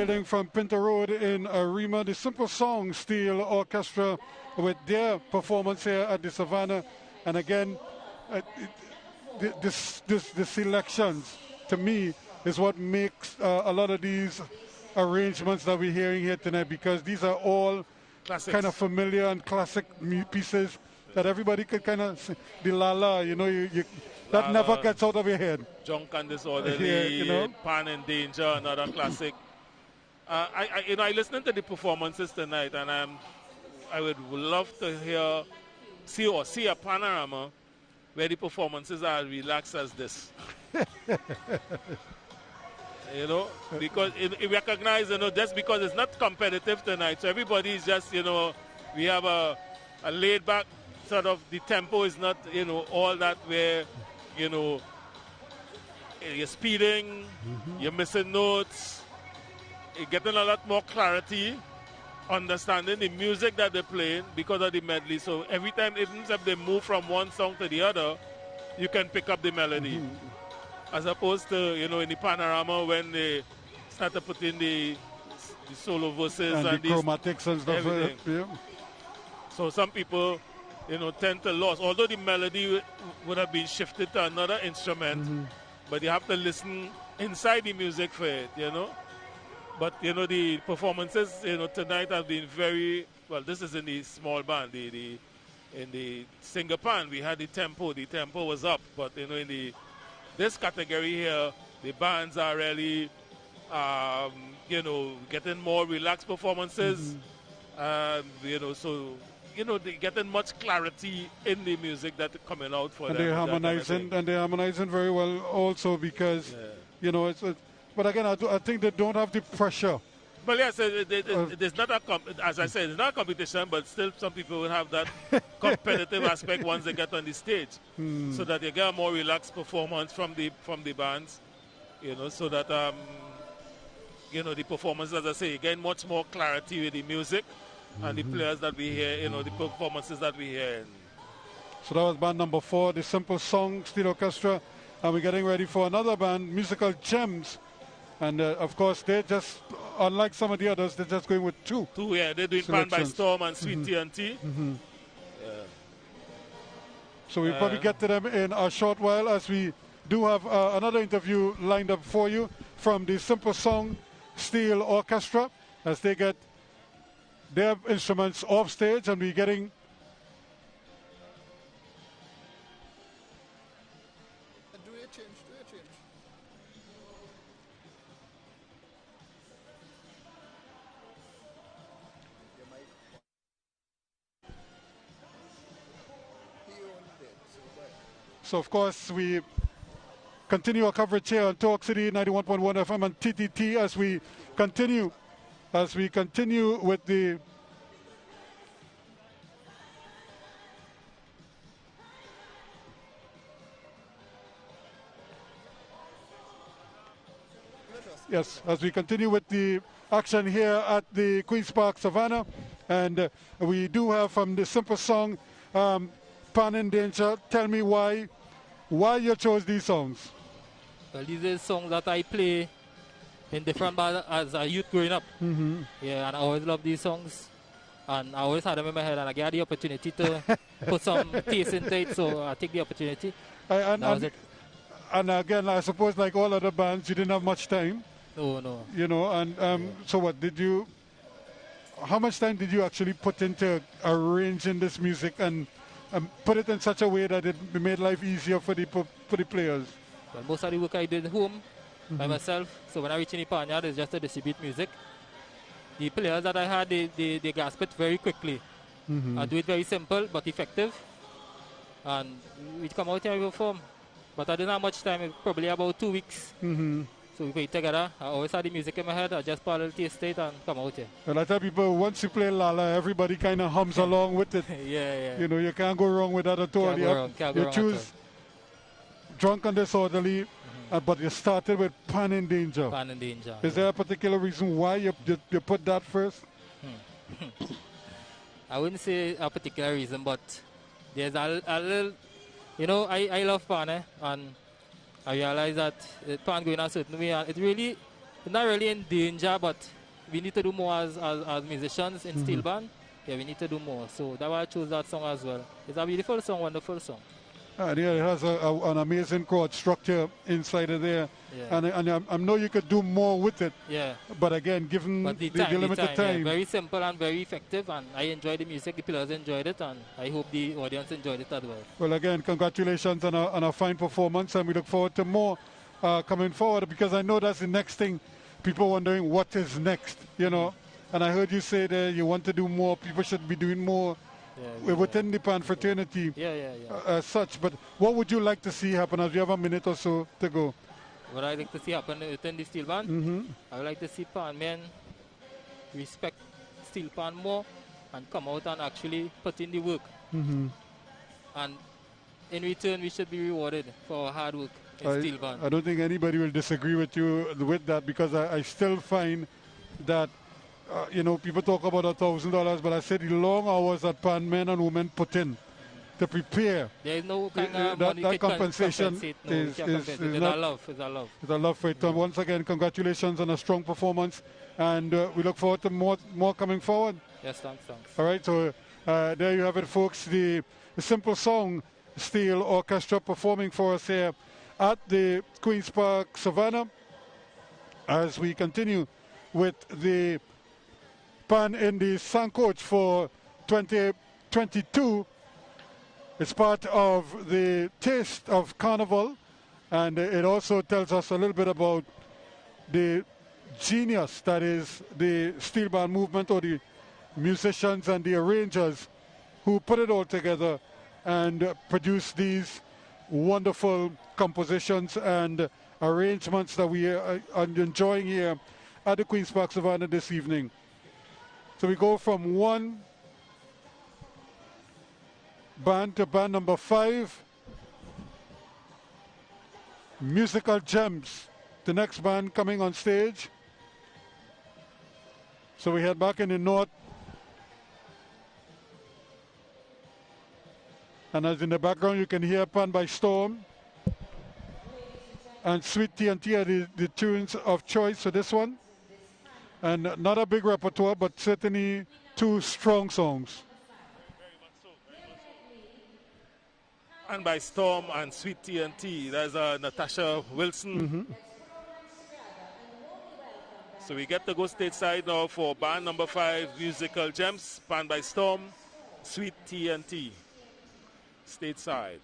hailing from Pinta Road in Arima, the Simple Song Steel Orchestra with their performance here at the Savannah. And again, the selections, to me, is what makes a lot of these arrangements that we're hearing here tonight, because these are all classics, kind of familiar and classic pieces that everybody could kind of sing. The Lala, you know, that Lala, never gets out of your head. Drunk and Disorderly, you know? Pan in Danger, another classic. I listened to the performances tonight, and I would love to see a panorama where the performances are relaxed as this. You know, because it recognize, you know, just because it's not competitive tonight, so everybody is just, you know, we have a laid back sort of, the tempo is not, you know, all that where, you know, you're speeding, you're missing notes, you're getting a lot more clarity, understanding the music that they're playing because of the medley. So every time, even if they move from one song to the other, you can pick up the melody. As opposed to, you know, in the panorama when they start to put in the solo verses and the chromatics and stuff. Yeah. So some people, you know, tend to lose. Although the melody would have been shifted to another instrument, but you have to listen inside the music for it, you know. But, you know, the performances, you know, tonight have been very, well, this is in the small band. In the singer band, we had the tempo. The tempo was up. But, you know, in this category here, the bands are really, you know, getting more relaxed performances. You know, so, you know, they're getting much clarity in the music that's coming out for them. And they're harmonizing very well also because, you know, but again, I think they don't have the pressure. But yes, there's not as I said, it's not a competition, but still some people will have that competitive aspect once they get on the stage, so that you get a more relaxed performance from the bands, you know, so that you know, the performance, as I say, you get much more clarity with the music and the players that we hear, you know, the performances that we hear. So that was band number 4, the Simple Song Steel Orchestra, and we're getting ready for another band, Musical Gems. And, of course, they're just, unlike some of the others, they're just going with two. Yeah, they're doing Pan by Storm and Sweet TNT. So we'll probably get to them in a short while, as we do have another interview lined up for you from the Simple Song Steel Orchestra, as they get their instruments off stage, and we're getting... So, of course, we continue our coverage here on Talk City 91.1 FM and TTT as we continue with the as we continue with the action here at the Queen's Park Savannah, and we do have from the Simple Song, Pan in Danger. Tell me why you chose these songs. Well, these are songs that I play in different bands as a youth growing up. Yeah, and I always love these songs, and I always had them in my head, and I get the opportunity to put some taste into it, so I take the opportunity. That was it. And again, I suppose like all other bands, you didn't have much time. No. You know, and so what did you? How much time did you actually put into arranging this music and put it in such a way that it made life easier for the players? Well, most of the work I did at home by myself. So when I reach in the Panyard, it's just to distribute music. The players that I had, they grasp it very quickly. I do it very simple but effective. And we come out here and perform. But I didn't have much time, probably about 2 weeks. So we play together. I always had the music in my head. I just put a little taste it and come out here. Well, I tell people, once you play Lala, everybody kind of hums along with it. Yeah. You know, you can't go wrong with that at all. You choose Drunk and Disorderly, but you started with Pan in Danger. Pan in Danger. Is there a particular reason why you put that first? I wouldn't say a particular reason, but there's a little, you know, I love Pan, and I realize that Pan going a certain way, and it really not really in danger, but we need to do more as musicians in steel band. Yeah, we need to do more. So that's why I chose that song as well. It's a beautiful song, wonderful song. Yeah, it has an amazing chord structure inside of there. Yeah. And I know you could do more with it. Yeah. But again, given But the limited time. yeah, very simple and very effective, and I enjoyed the music, the players enjoyed it, and I hope the audience enjoyed it as well. Well, again, congratulations on a fine performance, and we look forward to more coming forward, because I know that's the next thing. People wondering what is next, you know. And I heard you say that you want to do more. People should be doing more within the Pan fraternity as such. But what would you like to see happen, as we have a minute or so to go? What I like to see happen within the steel band, I would like to see Pan men respect steel pan more and come out and actually put in the work. And in return, we should be rewarded for our hard work in steel band. I don't think anybody will disagree with you with that, because I still find that you know, people talk about $1,000, but I said the long hours that Pan men and women put in to prepare. There is no kind of that compensation is a love. It's a love for it. Once again, congratulations on a strong performance, and we look forward to more coming forward. Yes, thanks. All right, so there you have it, folks. The simple song Steel Orchestra performing for us here at the Queen's Park Savannah, as we continue with the Pan in De Sancoche for 2022. It's part of the taste of Carnival, and it also tells us a little bit about the genius that is the steel band movement, or the musicians and the arrangers who put it all together and produce these wonderful compositions and arrangements that we are enjoying here at the Queen's Park Savannah this evening. So we go from one band to band number 5. Musical Gems, the next band coming on stage. So we head back in the north. And as in the background you can hear Pan by Storm and Sweet TNT are the tunes of choice for this one. And not a big repertoire, but certainly 2 strong songs. And by Storm and Sweet TNT, there's Natasha Wilson. So we get to go stateside now for band number 5, Musical Gems, Pan by Storm, Sweet TNT, stateside.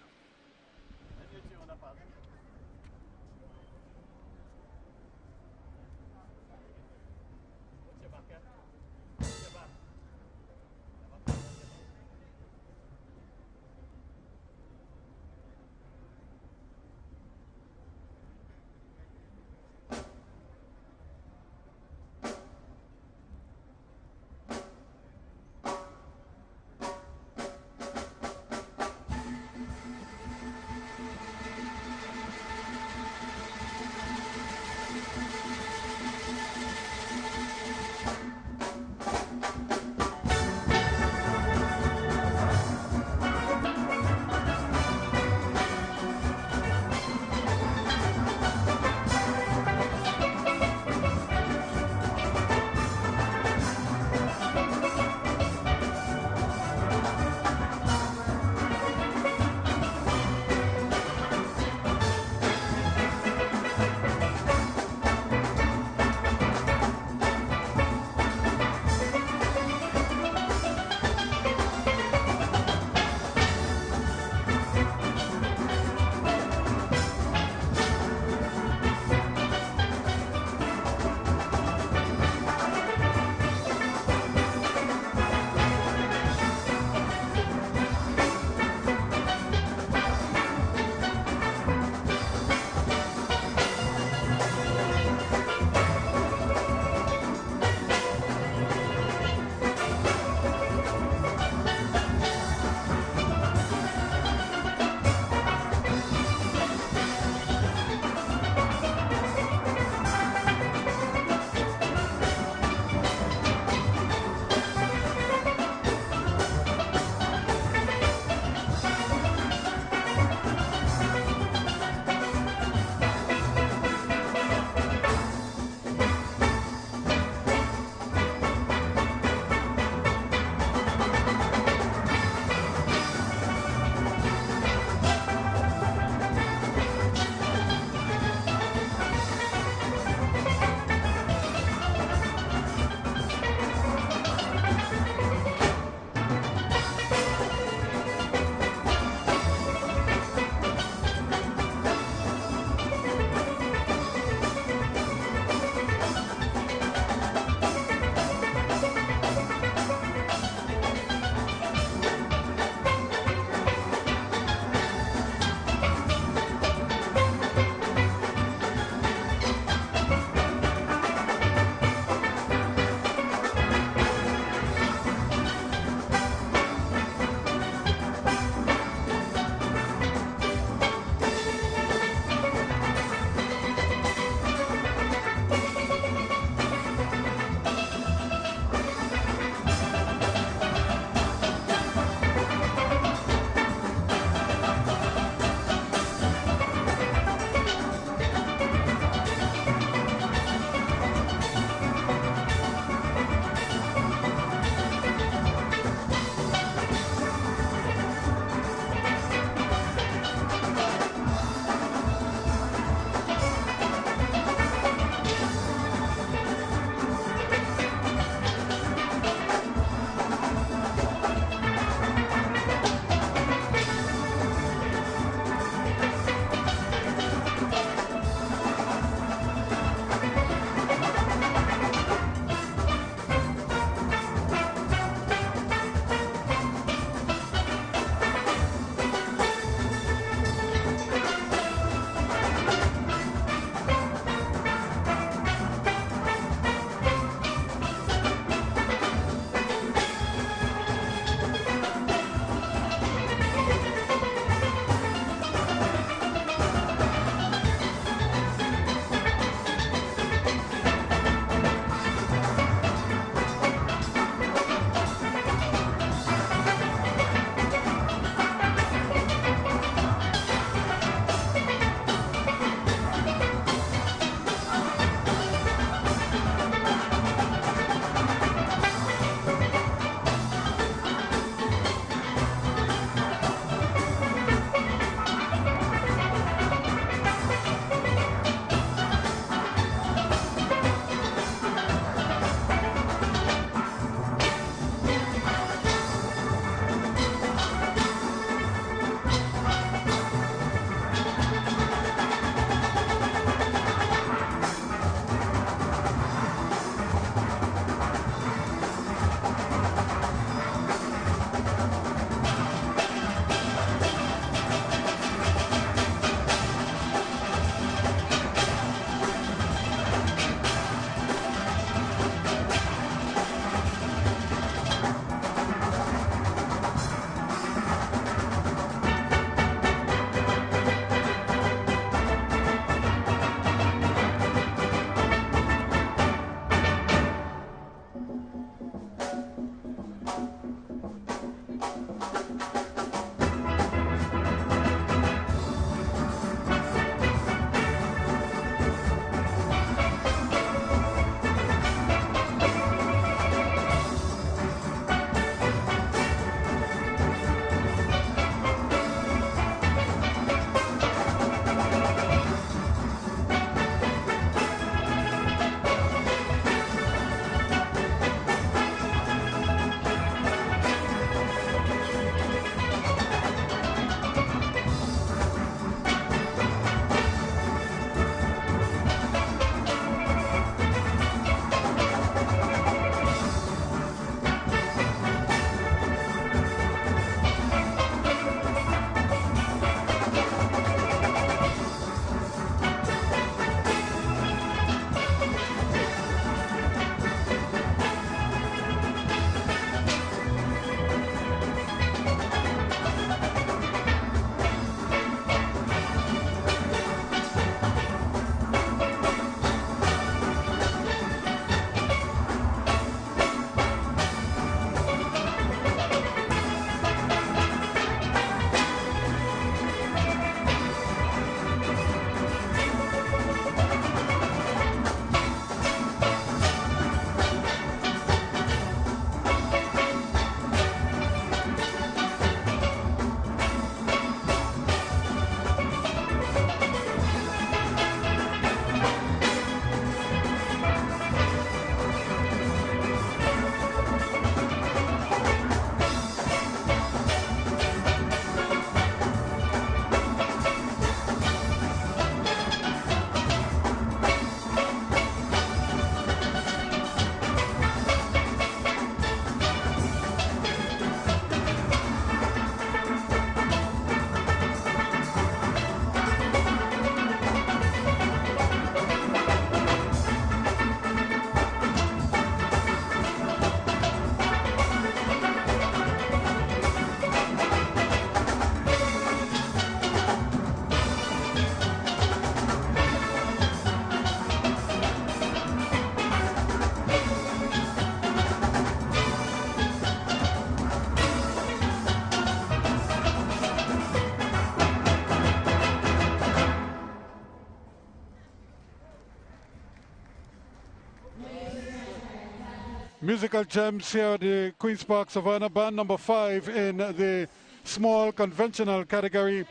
musical gems here, the Queen's Park Savannah Band number 5 in the small conventional category.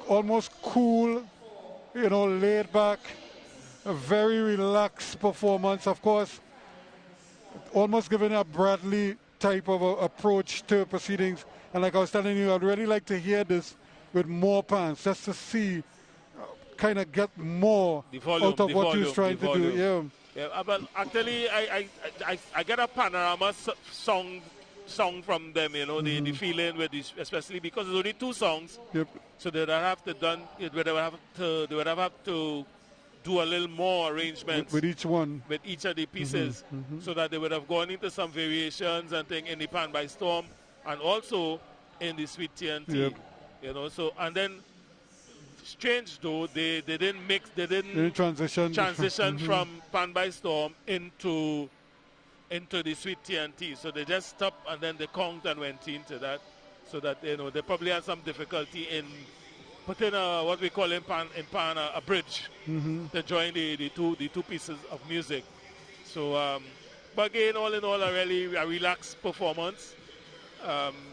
Almost cool, you know, laid back, a very relaxed performance, of course. Almost giving a Bradley type of approach to proceedings. And like I was telling you, I'd really like to hear this with more pans, just to see, kind of get more out of what he's trying to do. Yeah, but actually, I get a panorama song from them, you know, the feeling with this, especially because it's only 2 songs. Yep. So they would have to do a little more arrangements with each one, with each of the pieces, so that they would have gone into some variations and things in the Pan by Storm, and also in the Sweet TNT. Yep. You know, so and then strange though, they didn't transition from Pan by Storm into the Sweet TNT. So they just stopped and then they conked and went into that, so that, you know, they probably had some difficulty in putting what we call in Pan a bridge to join the two pieces of music. So, but again, all in all, a relaxed performance.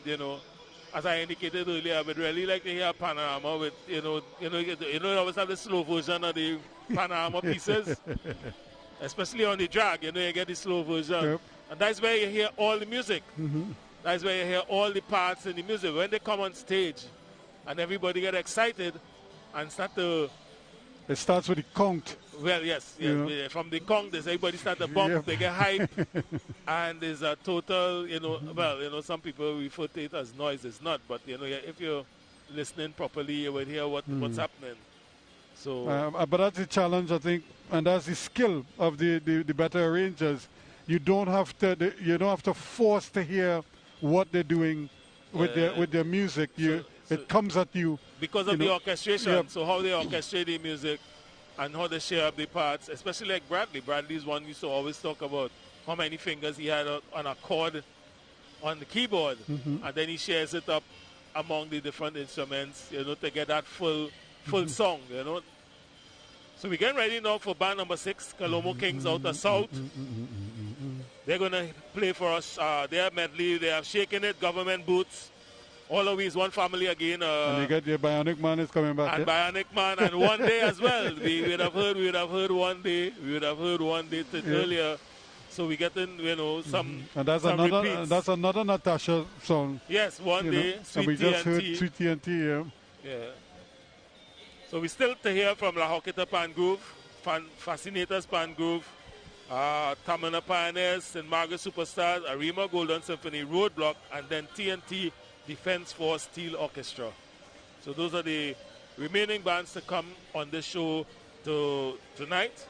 You know, as I indicated earlier, I would really like to hear a panorama with, you always have the slow version of the panorama pieces, especially on the drag. You know, you get the slow version, and that's where you hear all the music. That's where you hear all the parts in the music when they come on stage, and everybody get excited and start to. It starts with the conch. Well, yes. Yeah. From the conch, everybody start to bump, they get hype, and there's a total, you know, well, you know, some people refer to it as noise. It's not, but, you know, if you're listening properly, you will hear what's happening. So, but that's the challenge, I think, and that's the skill of the better arrangers. You don't have to force to hear what they're doing with their music. It comes at you because of the orchestration. So how they orchestrate the music and how they share up the parts, especially like Bradley. Bradley's one used to always talk about how many fingers he had on a chord on the keyboard, and then he shares it up among the different instruments, you know, to get that full song, you know. So we're getting ready now for band number 6, Colombo Kings out of South. They're going to play for us their medley. They have Shaking It, Government Boots. All of these one family again. And you get your Bionic Man is coming back. And Bionic Man, and One Day as well. We would have heard One Day. We would have heard One Day earlier. So we get in, you know, some. And that's another Natasha song. Yes, One Day. Sweet and we just heard Sweet TNT, yeah. So we still to hear from Laulacata Pan Groove, Fascinators Pan Groove, Tamanna Pioneers, St. Margaret Superstars, Arima Golden Symphony, Roadblock, and then TNT Defense Force Steel Orchestra. So those are the remaining bands to come on this show tonight.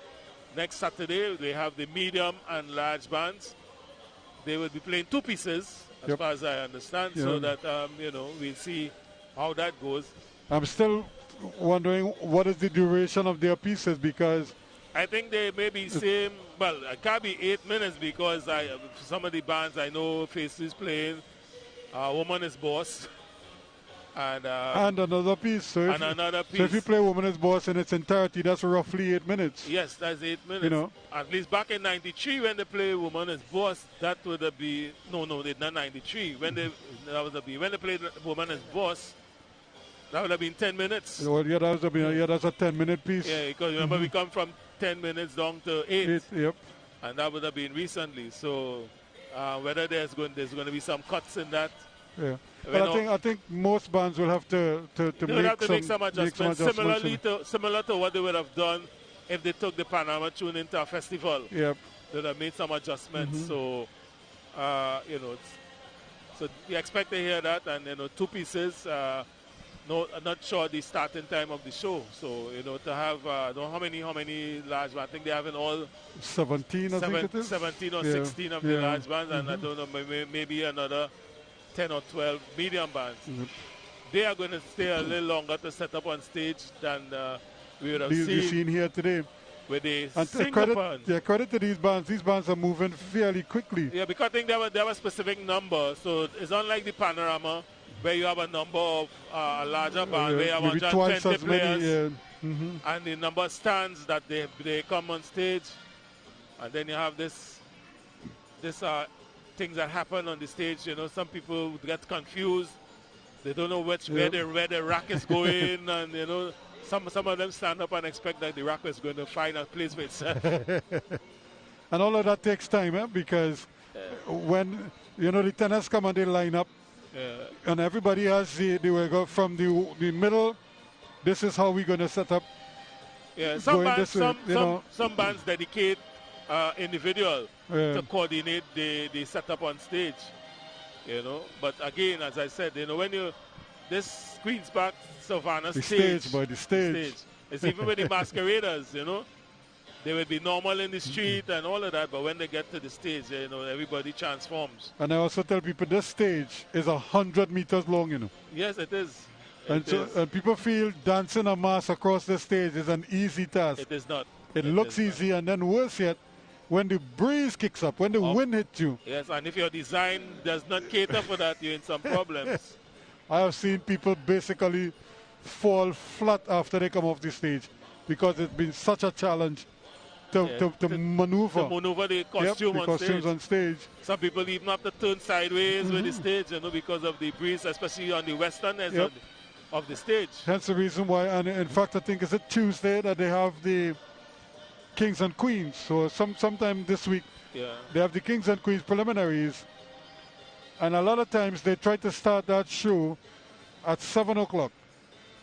Next Saturday, they have the medium and large bands. They will be playing 2 pieces, as far as I understand, so that, you know, we'll see how that goes. I'm still wondering what is the duration of their pieces, because I think they may be same, well, it can't be 8 minutes, because some of the bands I know Faces playing, Woman is Boss, and another piece. So if you play Woman is Boss in its entirety, that's roughly 8 minutes. Yes, that's 8 minutes. You know, at least back in '93 when they play Woman is Boss, that would be it's not '93. When they played Woman is Boss, that would have been 10 minutes. Well, yeah, that's a 10-minute piece. Yeah, because remember we come from 10 minutes down to 8. Yep. And that would have been recently. So whether there's going to be some cuts in that. Yeah. But I think most bands will have to make some adjustments. Similar to what they would have done if they took the Panama tune into a festival. Yep. They would have made some adjustments. So, you know, so we expect to hear that. And, you know, 2 pieces. No, I'm not sure the starting time of the show. So, you know, to have, I don't know how many large bands. I think they have in all 17, I think it is. 17 or 16 of the large bands. And I don't know, maybe another 10 or 12 medium bands. They are going to stay a little longer to set up on stage than we would have seen here today. With the credit to these bands. These bands are moving fairly quickly. Yeah, because I think they have a specific number. So it's unlike the Panorama, where you have a number of a larger band, where you have 120 players, and the number stands that they come on stage, and then you have this these are things that happen on the stage. You know, some people get confused. They don't know where the rack is going, and you know, some of them stand up and expect that the rack is going to find a place for itself. And all of that takes time, because when the tenors come and they line up, and everybody has they will go from the middle. This is how we're going to set up. Yeah, some bands dedicate individual to coordinate the setup on stage. You know, but again, as I said, you know, when this Queen's Park Savannah the stage, stage. It's even with the masqueraders, you know, they will be normal in the street and all of that, but when they get to the stage, you know, everybody transforms. And I also tell people this stage is 100 meters long, you know. Yes, it is. And people feel dancing a mass across the stage is an easy task. It is not. It looks easy, and then worse yet, when the breeze kicks up, when the wind hits you. Yes, and if your design does not cater for that, you're in some problems. I have seen people basically fall flat after they come off the stage because it's been such a challenge to maneuver. To maneuver the costume on stage. Some people even have to turn sideways with the stage, you know, because of the breeze, especially on the western end of the stage. That's the reason why, and in fact, I think it's Tuesday that they have the Kings and Queens. So sometime this week, they have the Kings and Queens preliminaries. And a lot of times they try to start that show at 7 o'clock.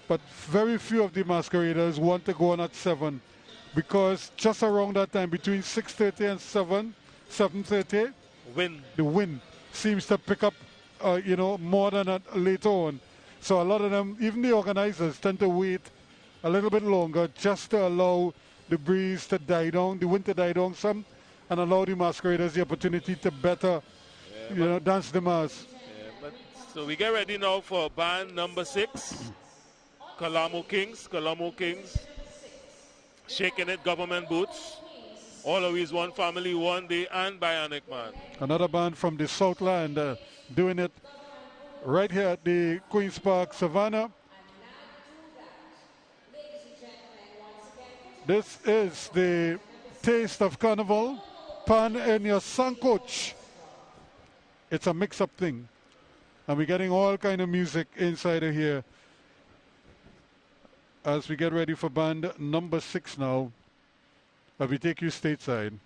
But very few of the masqueraders want to go on at 7 because just around that time, between 6:30 and 7:30, the wind seems to pick up, more than later on. So a lot of them, even the organizers, tend to wait a little bit longer just to allow the breeze to die down, the wind to die down some, and allow the masqueraders the opportunity to better, dance the mass. So we get ready now for band number 6, Colombo Kings, Shaking It, Government Boots, Always One Family, One Day, and Bionic Man. Another band from the Southland doing it right here at the Queen's Park Savannah. This is the taste of Carnival, Pan in your Sancoche. It's a mix-up thing. And we're getting all kind of music inside of here as we get ready for band number 6 now. But we take you stateside.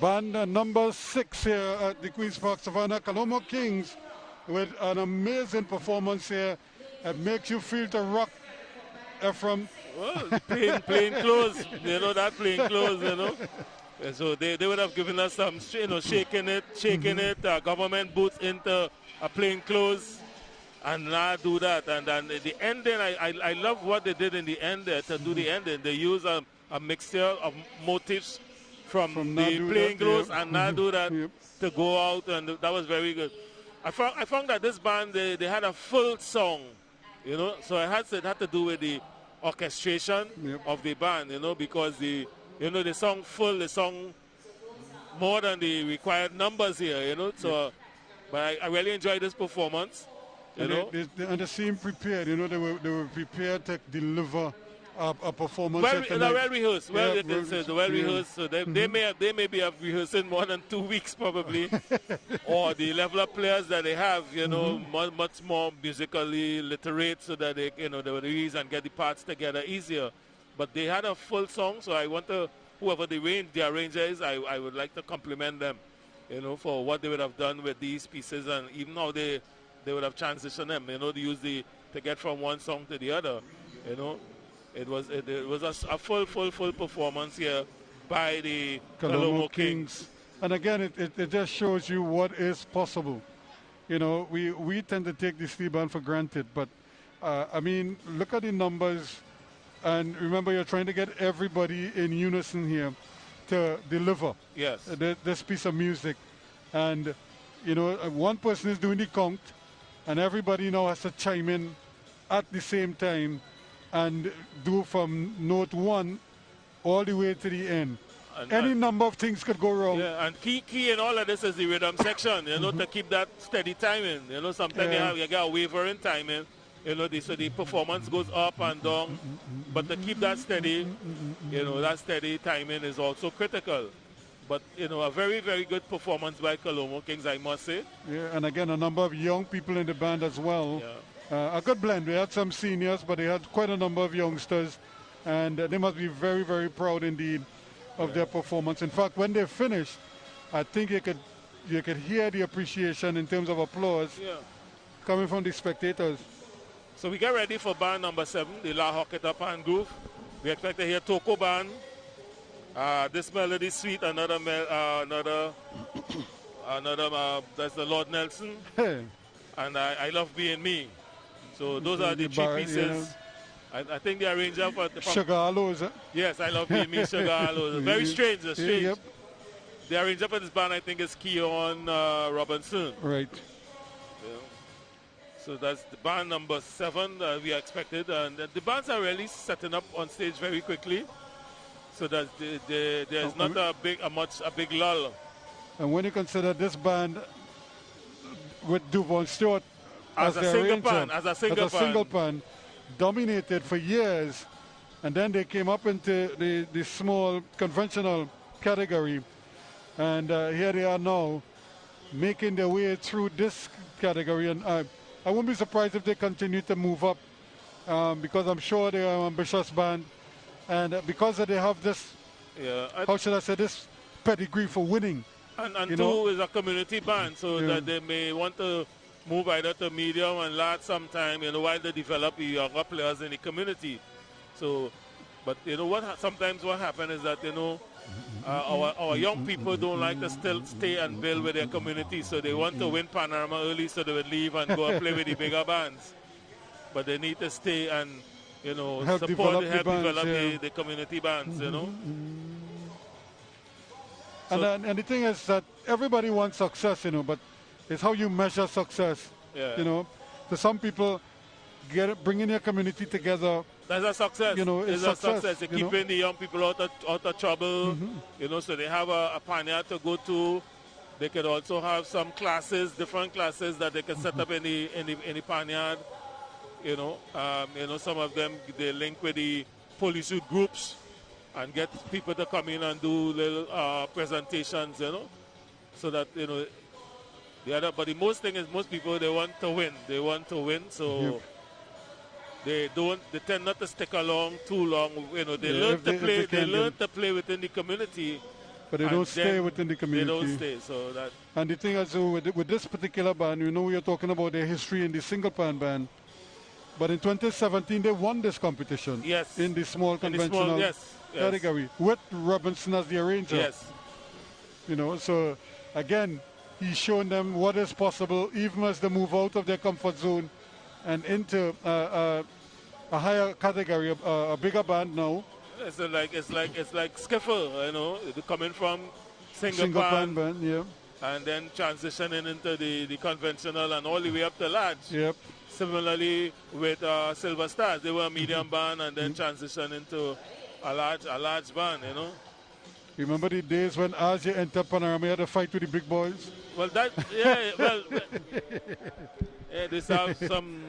Band number 6 here at the Queen's Park Savannah, Colombo Kings, with an amazing performance here. It makes you feel to rock, Ephraim. Well, plain clothes, you know, that plain clothes, you know. And so they would have given us some, you know, shaking it, government boots into a plain clothes, and now do that. And then the ending, I love what they did in the end there, to do the ending. They use a mixture of motifs from the plain clothes and now do that to go out, and that was very good. I found that this band, they had a full song, you know, so it had to do with the orchestration of the band, you know, because the song full, the song more than the required numbers here, you know. So, but I really enjoyed this performance, you know. They seemed prepared, you know. They were prepared to deliver a performance. Well rehearsed. Well rehearsed. So they may be rehearsing more than 2 weeks probably, or the level of players that they have, you know, much more musically literate, so that they, you know, they would ease and get the parts together easier. But they had a full song, so I want to, whoever the arranger is, I would like to compliment them, you know, for what they would have done with these pieces, and even how they would have transitioned them, you know, to get from one song to the other, you know. It was a full performance here by the Colombo Kings. And again, it just shows you what is possible. You know, we tend to take the steel band for granted, but I mean, look at the numbers, and remember, you're trying to get everybody in unison here to deliver this piece of music. And, you know, one person is doing the count, and everybody now has to chime in at the same time and do from note 1 all the way to the end. Any number of things could go wrong. Yeah, and key in all of this is the rhythm section, you know, to keep that steady timing. You know, sometimes you got a wavering timing, you know, so the performance goes up and down, but to keep that steady, you know, that steady timing is also critical. But, you know, a very, very good performance by Colombo Kings, I must say. Yeah, and again, a number of young people in the band as well. Yeah. A good blend. We had some seniors, but they had quite a number of youngsters, and they must be very, very proud indeed of their performance. In fact, when they finished, I think you could hear the appreciation in terms of applause coming from the spectators. So we get ready for band number 7, the Laulacata Pan Groove. We expect to hear Toko Band. This melody suite, another that's the Lord Nelson. Hey. And I Love Being Me. So those are the 3 pieces. You know. I think the arranger for Sugar Aloes. Yes, I Love Being Me, Sugar Aloes. Very strange. The arranger for this band, I think, is Keon Robinson. Right. Yeah. So that's the band number 7 that we expected, and the bands are really setting up on stage very quickly, so that there's not a big lull. And when you consider this band with Duvon Stewart as a single pan, dominated for years, and then they came up into the small conventional category, and here they are now making their way through this category, and I wouldn't be surprised if they continue to move up, because I'm sure they are an ambitious band, and because they have this, how should I say, this pedigree for winning. And 2 is a community band, so that they may want to move either to medium and large sometime, you know, while they develop the younger players in the community. So, but you know sometimes what happens is that, you know, our young people don't like to still stay and build with their community, so they want to win Panorama early, so they would leave and go and play with the bigger bands. But they need to stay and, you know, help develop the community bands, you know. And the thing is that everybody wants success, you know, but it's how you measure success. You know, to some people, bringing your community together. That's a success. You know, it's a success. You're keeping the young people out of trouble. You know, so they have a panyard to go to. They could also have some classes, different classes that they can set up in the panyard. You know, some of them they link with the police youth groups and get people to come in and do little presentations. You know, so that, you know. But the most thing is, most people, they want to win. They want to win, so they tend not to stick along too long. You know, they learn to play within the community, But they And don't stay then within the community. They don't stay, so that. And the thing is, with this particular band, you know, we are talking about their history in the single pan band. But in 2017, they won this competition. Yes. In the small conventional yes. category with Robinson as the arranger. Yes. You know, so again, he's showing them what is possible, even as they move out of their comfort zone and into a higher category, a bigger band now. It's like skiffle, you know, coming from single pan band, yeah, and then transitioning into the conventional and all the way up to large. Yep. Similarly with Silver Stars, they were a medium band and then transitioned into a large band, you know. Remember the days when as you entered Panorama, you had to fight with the big boys? Well, yeah, they have some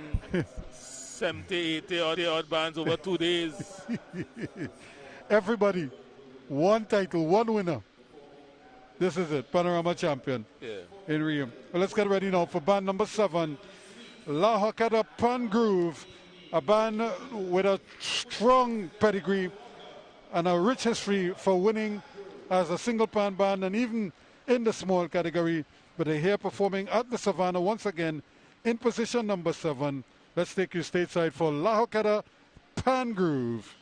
70, 80 odd bands over 2 days. Everybody, one title, one winner. This is it, Panorama champion. Yeah. In Rio. Well, let's get ready now for band number 7, Laulacata Pan Groove, a band with a strong pedigree and a rich history for winning as a single pan band and even in the small category. But they're here performing at the Savannah once again in position number 7. Let's take you stateside for Laulacata Pan Groove.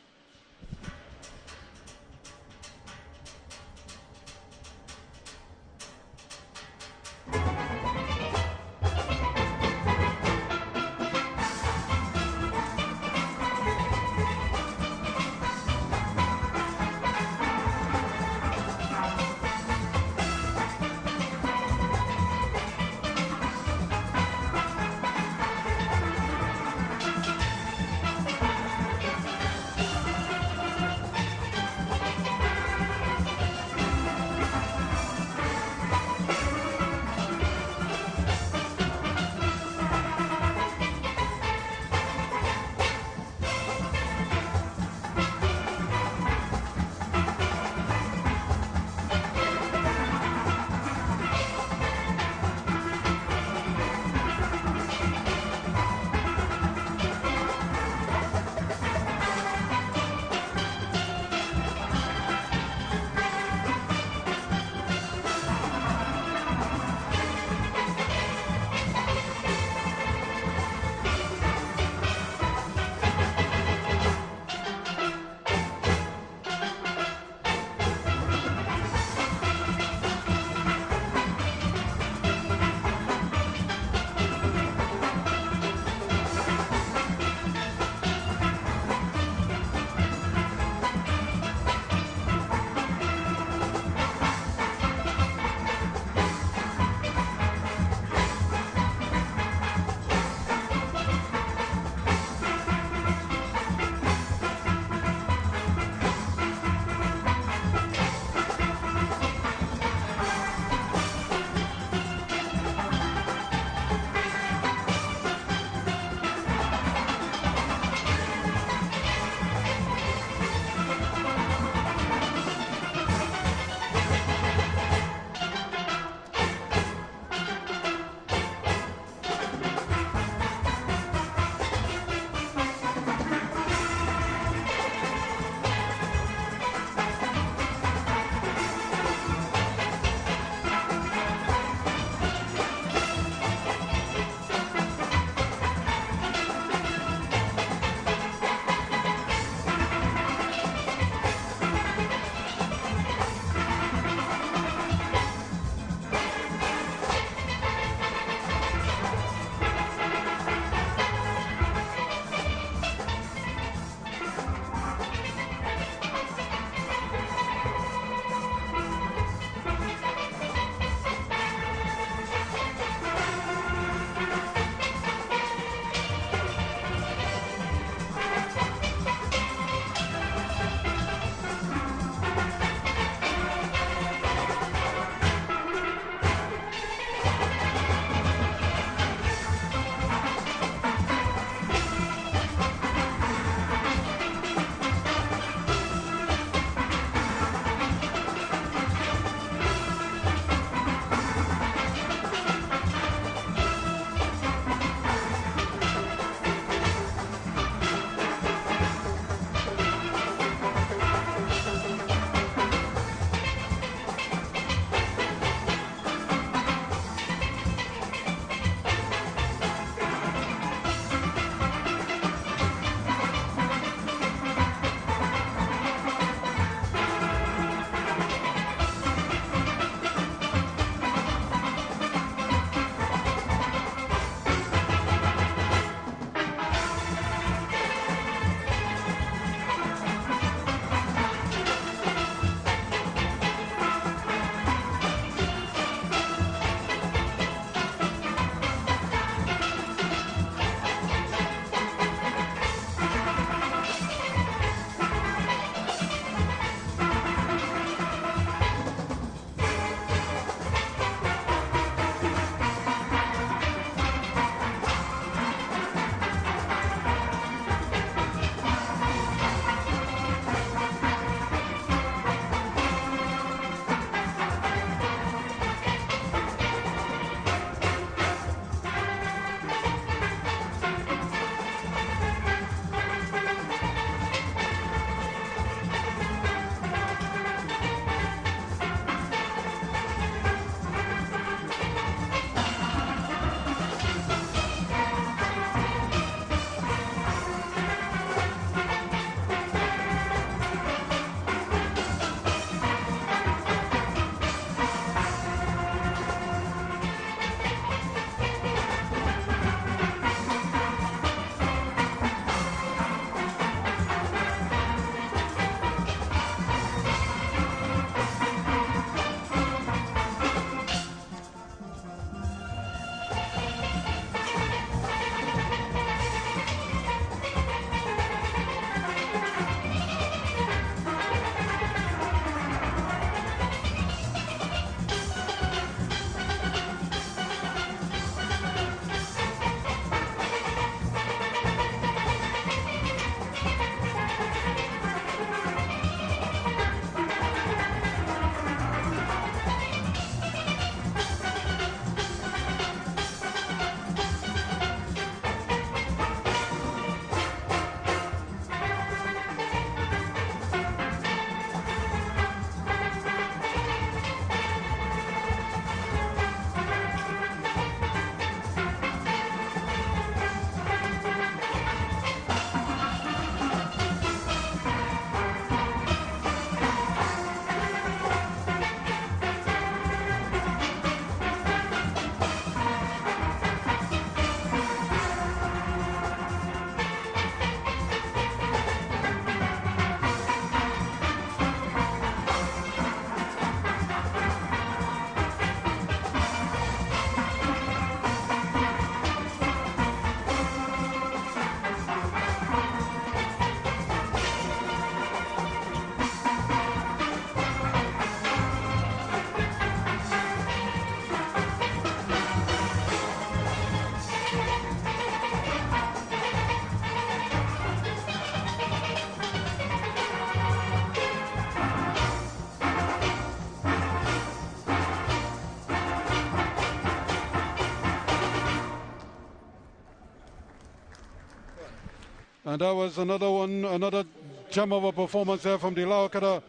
And that was another one, another gem of a performance there from the Laulacata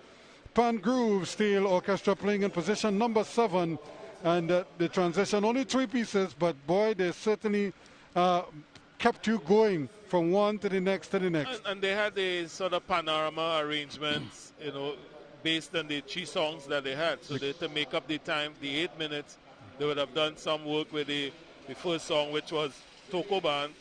Pan Groove Steel Orchestra, playing in position number 7. And the transition, only 3 pieces, but boy, they certainly kept you going from one to the next to the next. And they had a sort of panorama arrangements, you know, based on the 3 songs that they had. So they, to make up the time, the 8 minutes, they would have done some work with the first song, which was Toko Band,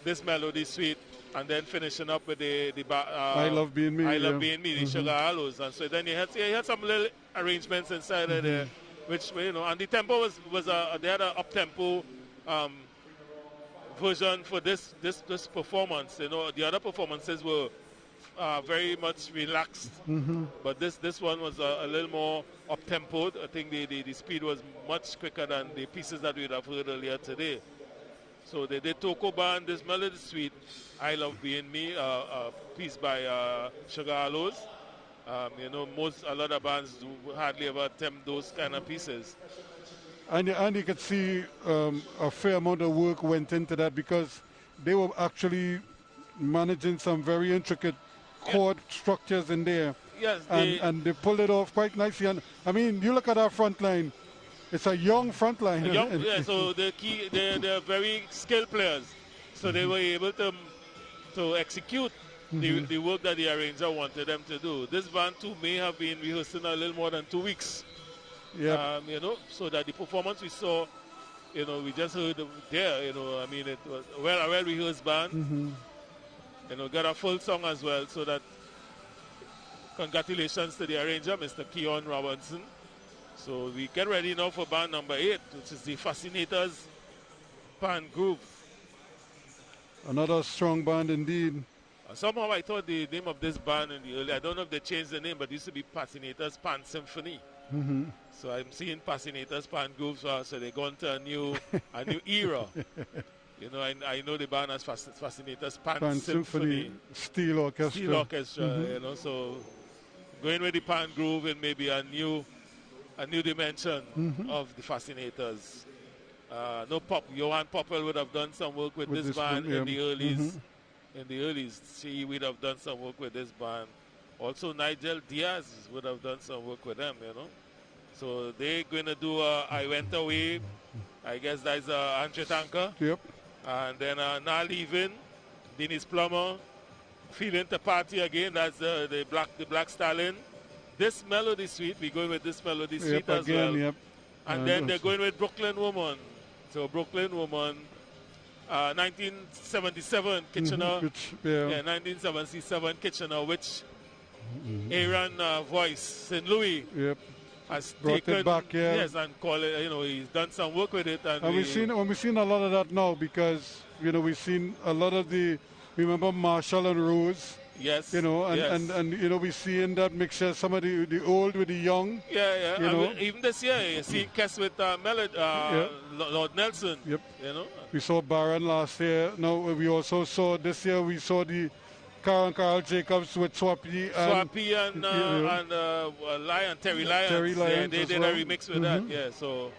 this melody suite, and then finishing up with the I Love Being Me. I Love Being Me, the Sugar Hollows. And so then you had some little arrangements inside of there, which, you know, and the tempo was they had an up-tempo version for this performance. You know, the other performances were very much relaxed, but this one was a little more up-tempoed. I think the speed was much quicker than the pieces that we would have heard earlier today. So they did Toko Band, this melody suite, I Love Being Me, a piece by Sugar Hollows. You know, a lot of bands hardly ever attempt those kind of pieces. And you could see a fair amount of work went into that, because they were actually managing some very intricate chord structures in there. Yes, and they pulled it off quite nicely. And I mean, you look at our front line, it's a young front line. Yeah, so they're very skilled players. So they were able to execute the work that the arranger wanted them to do. This band too may have been rehearsing a little more than 2 weeks. Yeah. You know, so that the performance we saw, you know, we just heard there, you know, I mean, it was a well-rehearsed band. You know, got a full song as well, so that congratulations to the arranger, Mr. Keon Robinson. So we get ready now for band number 8, which is the Fascinators Pan Groove. Another strong band indeed. Somehow I thought the name of this band in the early, I don't know if they changed the name, but it used to be Fascinators Pan Symphony. So I'm seeing Fascinators Pan Groove, so they're going to a new era. You know, I know the band as Fascinators Pan Symphony Steel Orchestra. Steel Orchestra, you know, so going with the Pan Groove and maybe a new dimension of the Fascinators. Johan Poppel would have done some work with this band in the earlies. In the earlies, she would have done some work with this band. Also, Nigel Diaz would have done some work with them, you know. So they're going to do I Went Away. I guess that's Andre Tanker. Yep. And then Now Leaving, Dennis Plummer, Feeling the Party again. That's the Black Stallion. This melody suite, we're going with this melody suite as well. Yep. And then they're going with Brooklyn Woman. So Brooklyn Woman, 1977 Kitchener. 1977 Kitchener, which Aaron Voice, St. Louis, has brought taken it back, yes, and call it, you know, he's done some work with it. And we've seen a lot of that now, because, you know, we've seen a lot of remember Marshall and Rose. Yes. You know, and you know, we see in that mixture some of the old with the young. Yeah. You know? Even this year, you see Kess with Lord Nelson. Yep. You know. We saw Baron last year. Now we also saw this year. We saw the Carl Jacobs with Swappy and Lion, Terry Lyons. Terry Lyons they did well. a remix with that. Yeah. So,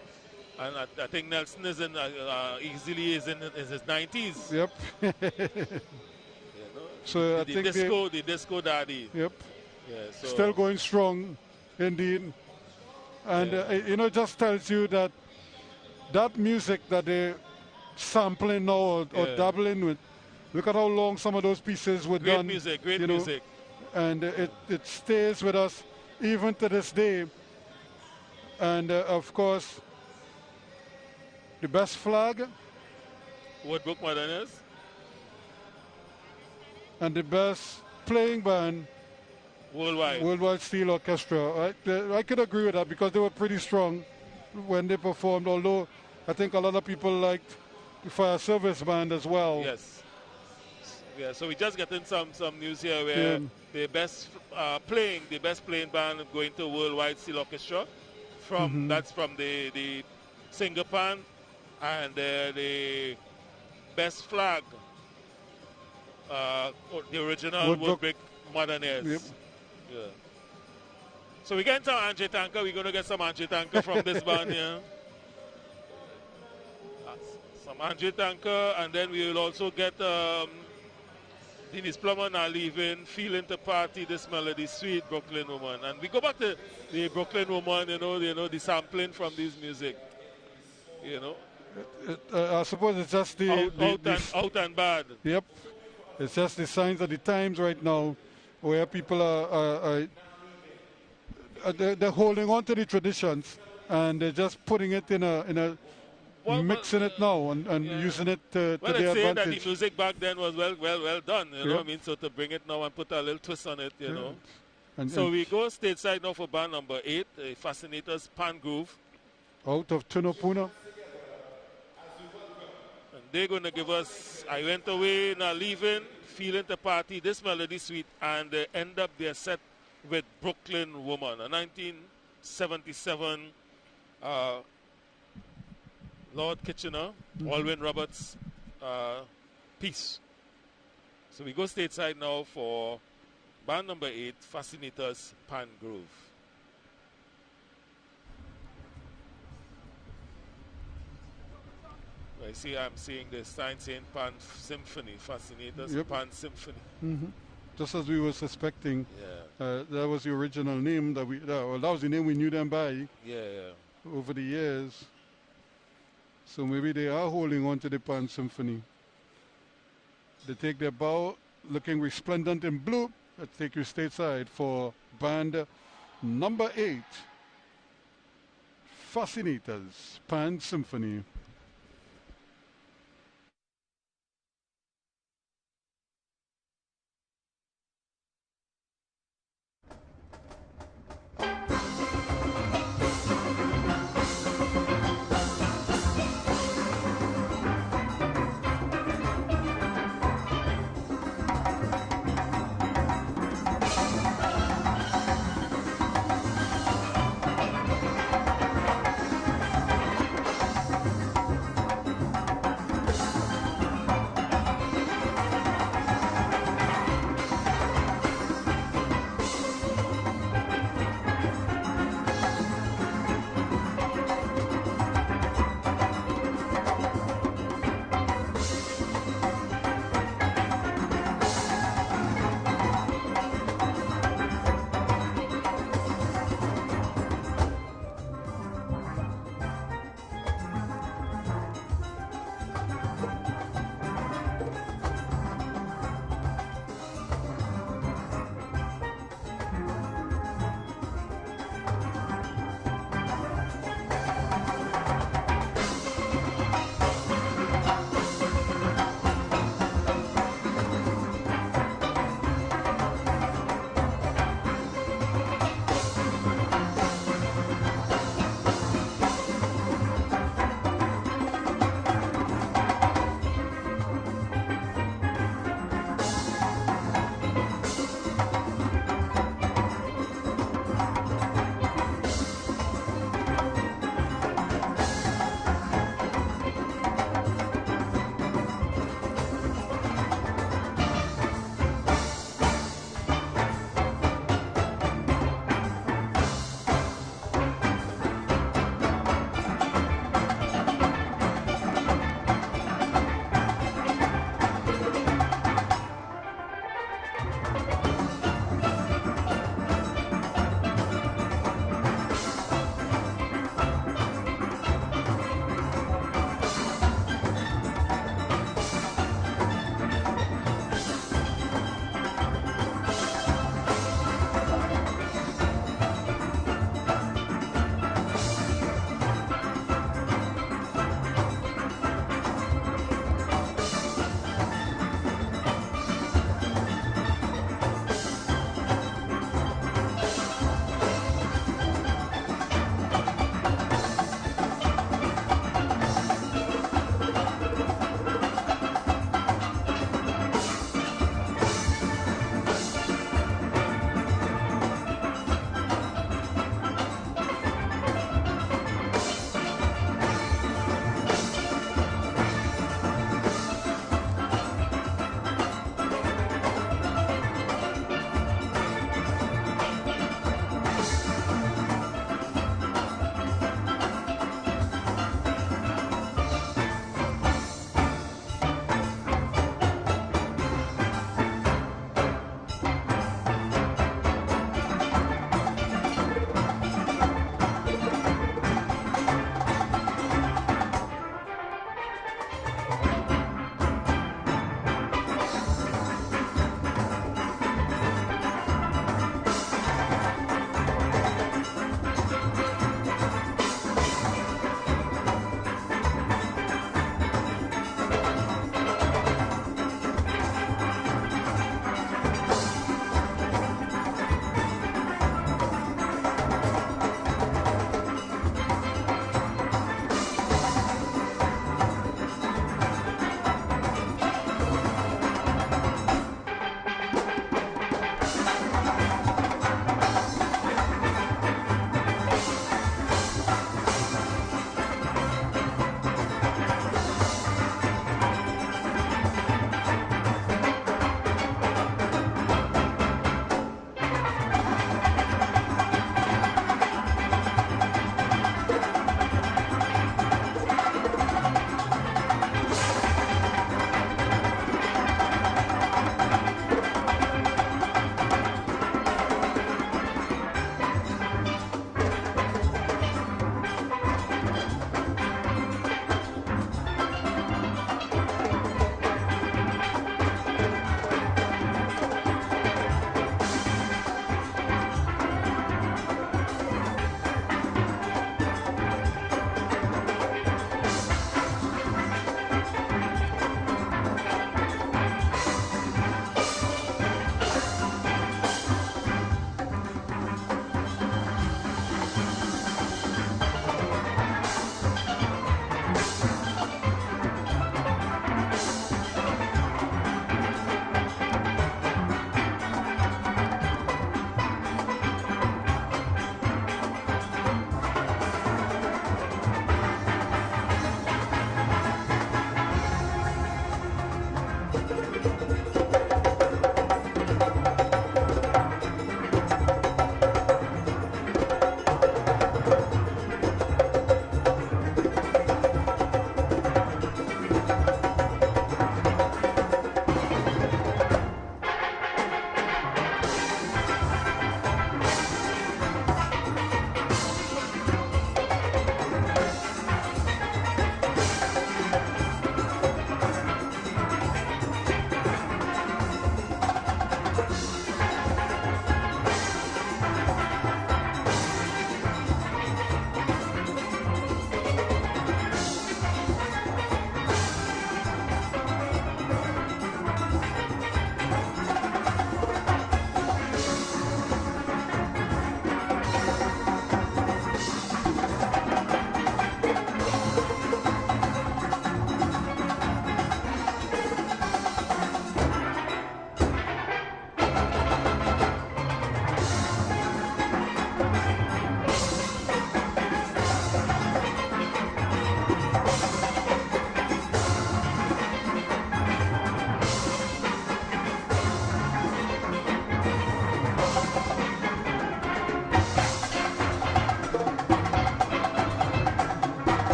and I think Nelson is easily is in his 90s. Yep. So I think the disco daddy. Yep. Yeah, so still going strong, indeed. And you know, it just tells you that music that they're sampling now or dabbling with. Look at how long some of those pieces were done. Great music. And it stays with us even to this day. And of course, the best flag. Woodbrook Moderners. And the best playing band, Worldwide Steel Orchestra. I could agree with that, because they were pretty strong when they performed, although I think a lot of people liked the Fire Service Band as well. Yes. Yeah, so we just getting some news here where the best playing band going to Worldwide Steel Orchestra. That's from the singer band, and the best flag. The original Woodbrook Moderners. Yep. Yeah. So we get some Andre Tanker. We're going to get some Andre Tanker from this band here. Some Andre Tanker, and then we will also get Denise Plummer not leaving, feeling to party, this melody, sweet Brooklyn Woman. And we go back to the Brooklyn Woman, the sampling from this music, I suppose it's just out and bad. Yep. It's just the signs of the times right now where people they're holding on to the traditions and they're just putting it in a mixing it now and using it to well, their it's saying advantage. that the music back then was well done, you know what I mean? So to bring it now and put a little twist on it, you know. So we go stateside now for band number 8, Fascinators Pan Groove. Out of Tunapuna. And they're going to give us I Went Away, Not Leaving, Feeling the Party, This Melody Suite, and they end up their set with Brooklyn Woman, a 1977 Lord Kitchener, Alwyn Roberts piece. So we go stateside now for band number 8, Fascinators Pan Groove. I'm seeing the sign saying Pan Symphony, Fascinators Pan Symphony. Just as we were suspecting, that was the original name that was the name we knew them by. Over the years. So maybe they are holding on to the Pan Symphony. They take their bow, looking resplendent in blue. Let's take you stateside for band number 8, Fascinators Pan Symphony.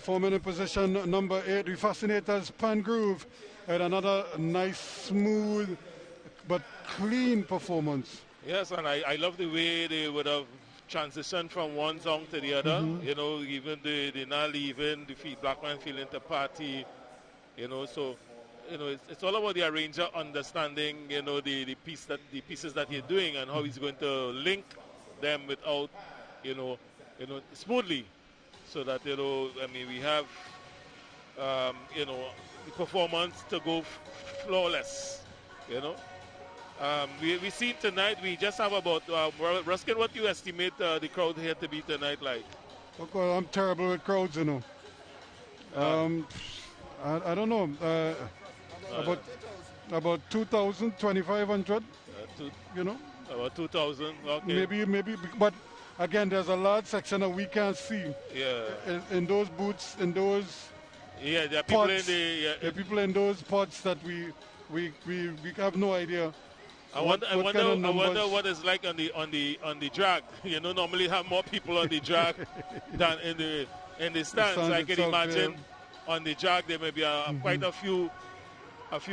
performing in position number 8, the Fascinators Pan Groove, and another nice, smooth, but clean performance. Yes, and I love the way they would have transitioned from one song to the other. You know, even the not leaving, the black man feeling the party. You know, so you know it's all about the arranger understanding, you know, the pieces that you're doing and how he's going to link them without, you know, smoothly, so that, you know, I mean, we have you know, the performance to go flawless. You know, we see tonight. We just have about Ruskin. What do you estimate the crowd here to be tonight like? Well, I'm terrible with crowds, you know. I don't know. About 2,000, 2,500. You know. About 2,000. Okay. Maybe. But again, there's a large section that we can't see. Yeah. In those booths, in those. Yeah, there are people pods, in the. Yeah. There are people in those pods that we have no idea. I wonder what it's like on the drag. You know, normally have more people on the drag than in the stands. I can imagine on the drag there may be quite a few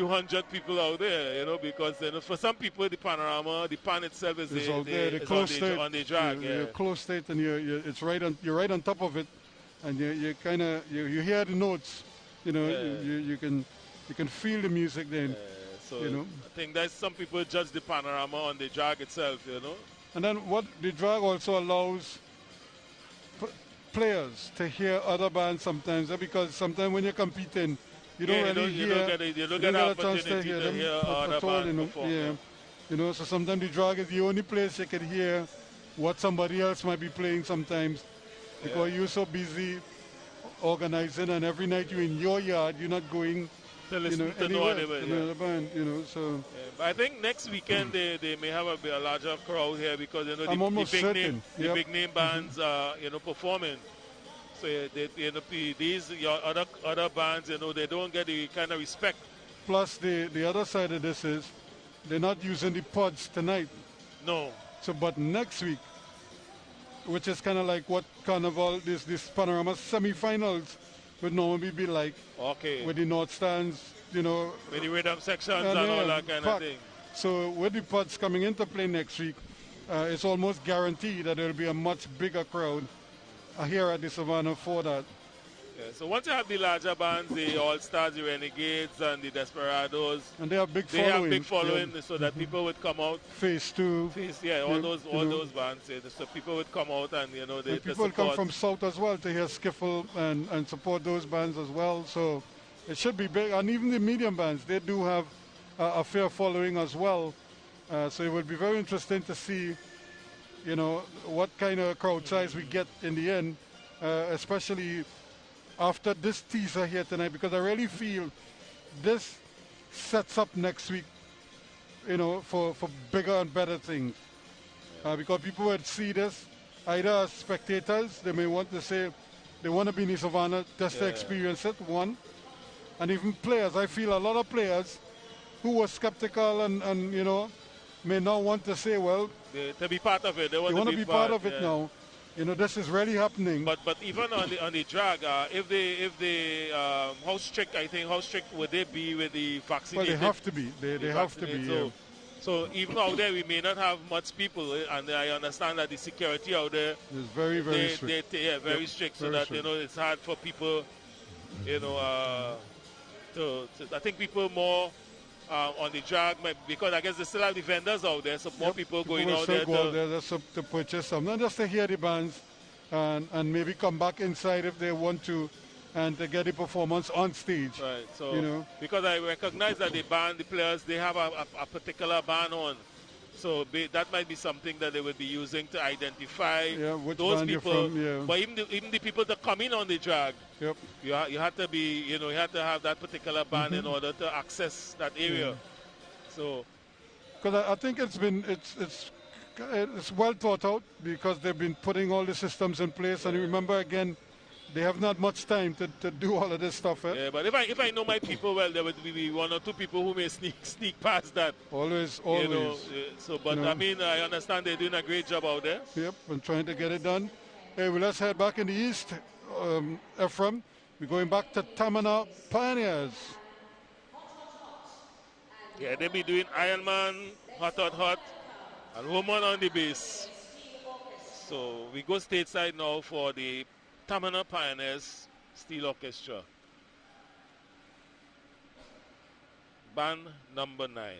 hundred people out there. You know, because, you know, for some people the pan itself is on the drag. You're close state, and you're right on top of it, and you kind of you hear the notes. You know, you can feel the music then. So you know, I think that some people judge the panorama on the drag itself, you know. And then what the drag also allows players to hear other bands sometimes, because sometimes when you're competing, you don't get a chance to hear them at all, you know. Yeah, you know. So sometimes the drag is the only place you can hear what somebody else might be playing sometimes, because you're so busy organizing, and every night you're in your yard, you're not going to listen to another band, you know. So I think next weekend they may have a larger crowd here, because, you know, the big name bands you know, performing. So you know, these other bands, you know, they don't get the kind of respect. Plus the other side of this is they're not using the pods tonight. No. So but next week, which is kind of like what Carnival, this Panorama semi-finals would normally be like. Okay. With the North Stands, you know. With the rhythm sections and all that kind of thing. So with the pods coming into play next week, it's almost guaranteed that there will be a much bigger crowd here at the Savannah for that. Yeah, so once you have the larger bands, the All-Stars, the Renegades, and the Desperados, and they have big following, so that people would come out. Phase 2. All those bands. So people would come out, and, you know, and people come from South as well to hear Skiffle and support those bands as well. So it should be big. And even the medium bands, they do have a fair following as well. So it will be very interesting to see, you know, what kind of crowd size we get in the end, especially after this teaser here tonight, because I really feel this sets up next week, you know, for bigger and better things. Because people would see this either as spectators, they may want to say they want to be in Savannah just to experience it, one. And even players, I feel a lot of players who were skeptical and you know, may now want to say, well, to be part of it. They want to be part of it now. You know, this is really happening. But even on the drag, if they how strict would they be with the vaccinated? Well, they have to be. They have to be. So even out there, we may not have much people, and I understand that the security out there is very strict. Very strict, so that strict. You know, it's hard for people, you know, I think people more on the drag, because I guess they still have the vendors out there, so more people going out there to purchase some, not just to hear the bands and maybe come back inside if they want to, and to get the performance on stage. Right. So, you know, because I recognize that the players, they have a particular band on. So that might be something that they would be using to identify those people. But even the people that come in on the drag, you have to be, you know, you have to have that particular band in order to access that area. So, because I think it's well thought out, because they've been putting all the systems in place, and remember again, they have not much time to do all of this stuff. Yeah, but if I know my people well, there would be one or two people who may sneak past that. Always. You know, so, but I mean, I understand they're doing a great job out there. Yep, and trying to get it done. Hey, well, let's head back in the east, Ephraim, We're going back to Tamanna Pioneers. Yeah, they be doing Iron Man, Hot Hot Hot, and Woman on the bass. So we go stateside now for the Tamanna Pioneers Steel Orchestra. Band number 9.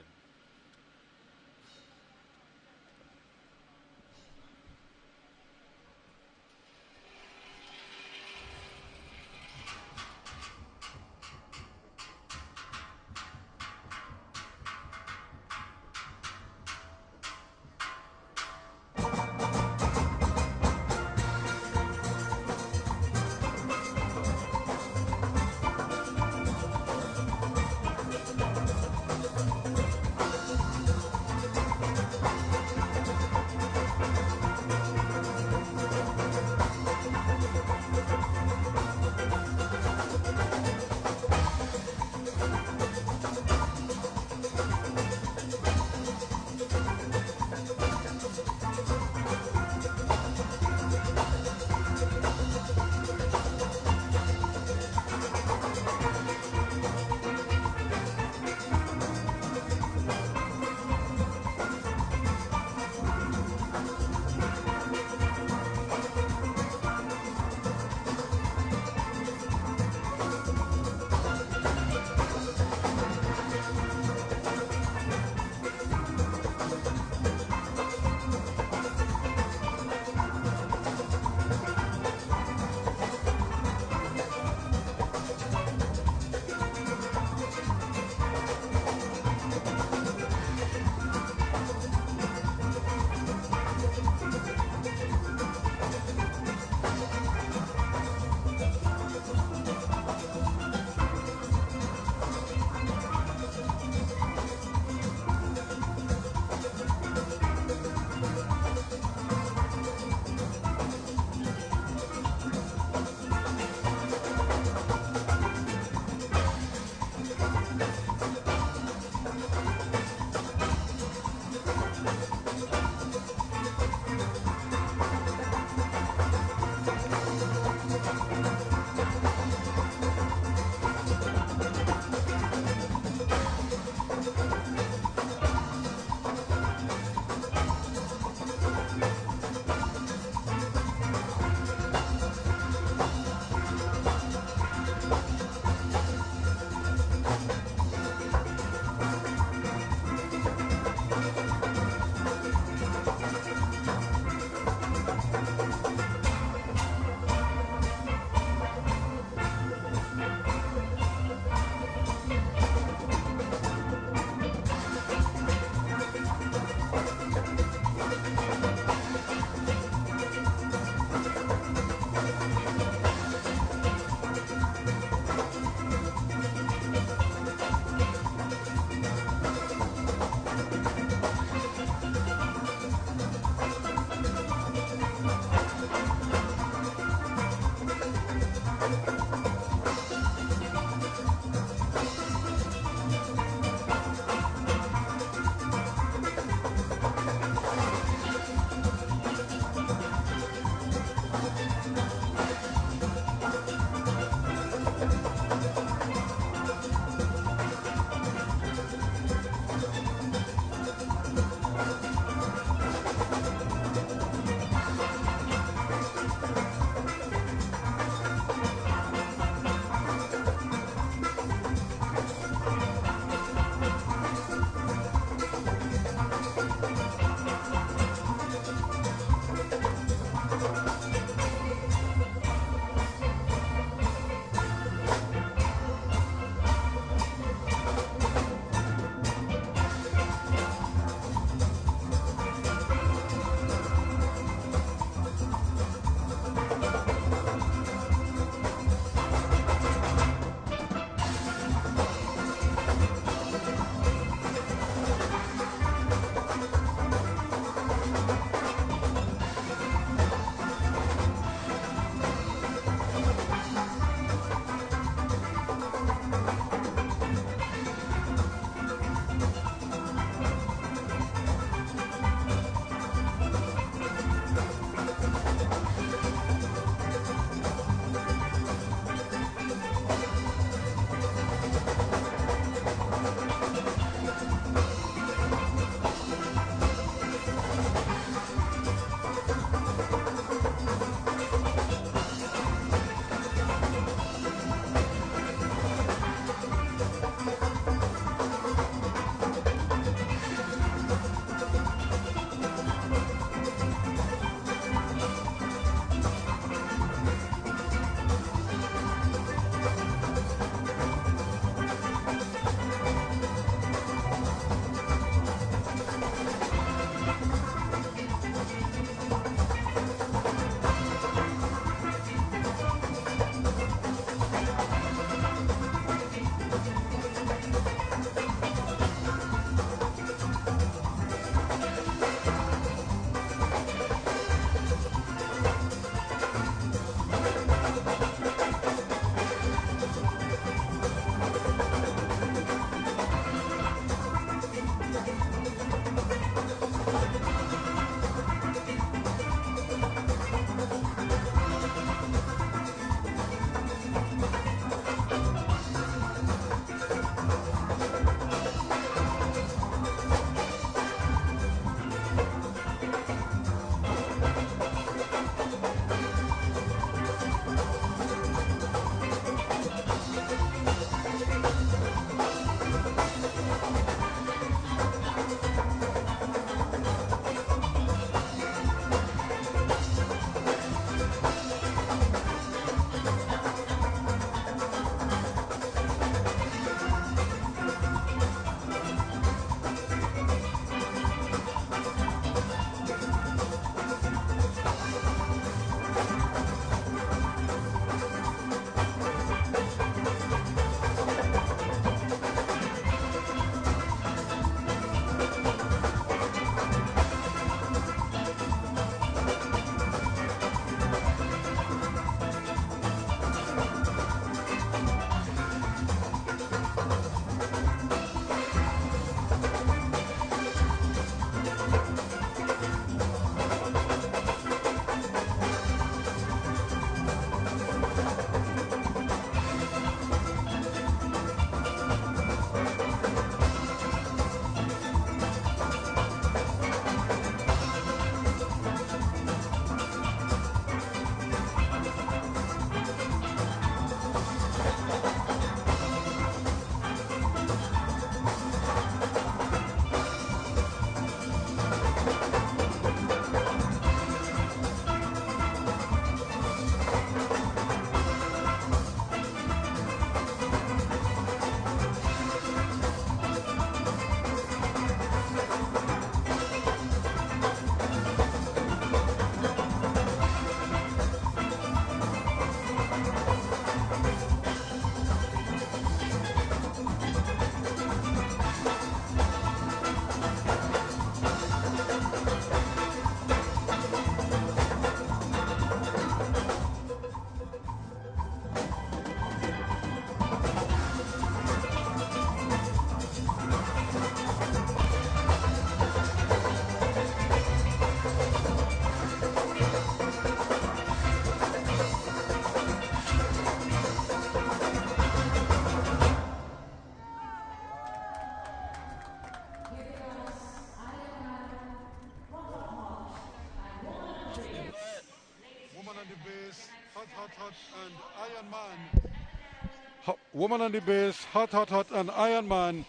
Hot and Iron Man. Woman on the bass, Hot, Hot, Hot and Iron Man.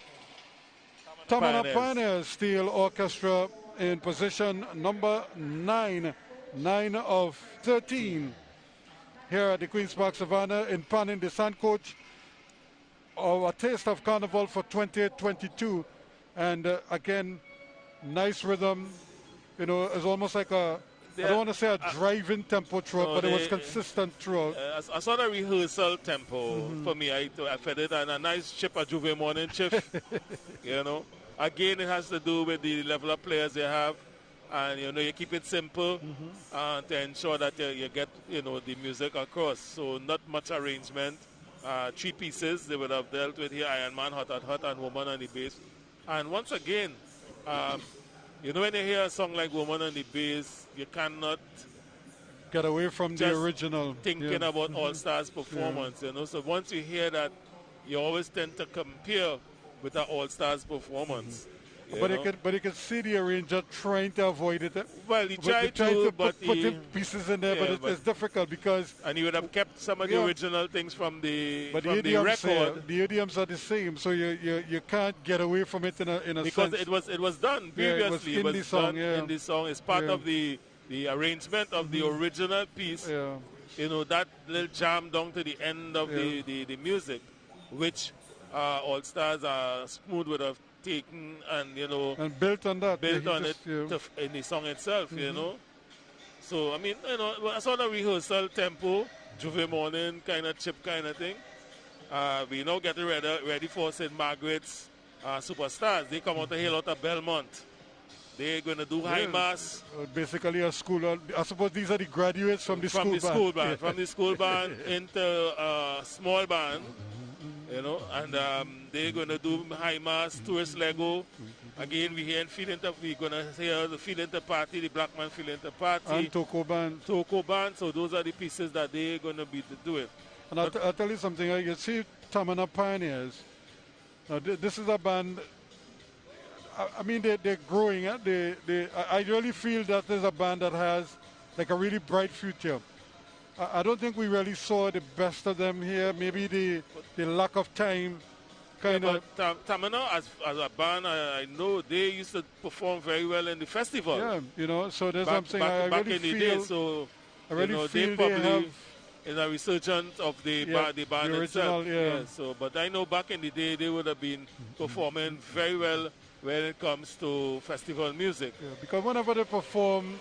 Tamanna Pioneers Steel Orchestra in position number 9. 9 of 13 here at the Queen's Park Savannah in In De Sancoche. Our taste of carnival for 2022. And again, nice rhythm. You know, it's almost like a, I don't want to say a driving tempo throughout, but it was consistent throughout. I saw the rehearsal tempo for me. I fed it, and a nice chip, a Juve morning chip. You know, again, it has to do with the level of players they have. And, you know, you keep it simple to ensure that you get, you know, the music across. So not much arrangement. 3 pieces they would have dealt with here. Iron Man, Hot, Hot, Hot, and Woman on the Bass. And once again, you know, when you hear a song like Woman on the Bass, you cannot get away from the original. Thinking about All-Stars performance, you know. So once you hear that, you always tend to compare with the All-Stars performance. But you can see the arranger trying to avoid it. Well, he tried to put the pieces in there, but it's difficult because... And he would have kept some of the original things from the record. The idioms are the same, so you can't get away from it in a because sense. Because it was done previously. It was in the song, in the song. It's part of the arrangement of the original piece. You know, that little jam down to the end of the music, which All Stars Smooth would have taken and, you know, and built on that, in the song itself, you know. So I mean, you know, I saw the rehearsal tempo, Juve morning kind of chip kind of thing. We now getting ready for St. Margaret's Superstars. They come out here out of Belmont. They're going to do high mass. Basically a school. I suppose these are the graduates from the school band. From the school band into small band. You know, and they're going to do high mass, tourist Lego. Again, we're going to hear the Feel Inter Party, the Black Man Feel Inter Party. And Toko Band. Toko Band, so those are the pieces that they're going to be doing. And I'll tell you something, you see Tamanna Pioneers. Now, this is a band, I mean, they're growing. I really feel that there's a band that has like a really bright future. I don't think we really saw the best of them here. Maybe the lack of time kind of. But Tamanna, as a band, I know they used to perform very well in the festival. Yeah, you know, so there's something I really feel. So I really feel they probably have in a resurgence of the band the itself. original, So, but I know back in the day they would have been performing very well when it comes to festival music. Yeah, because whenever they perform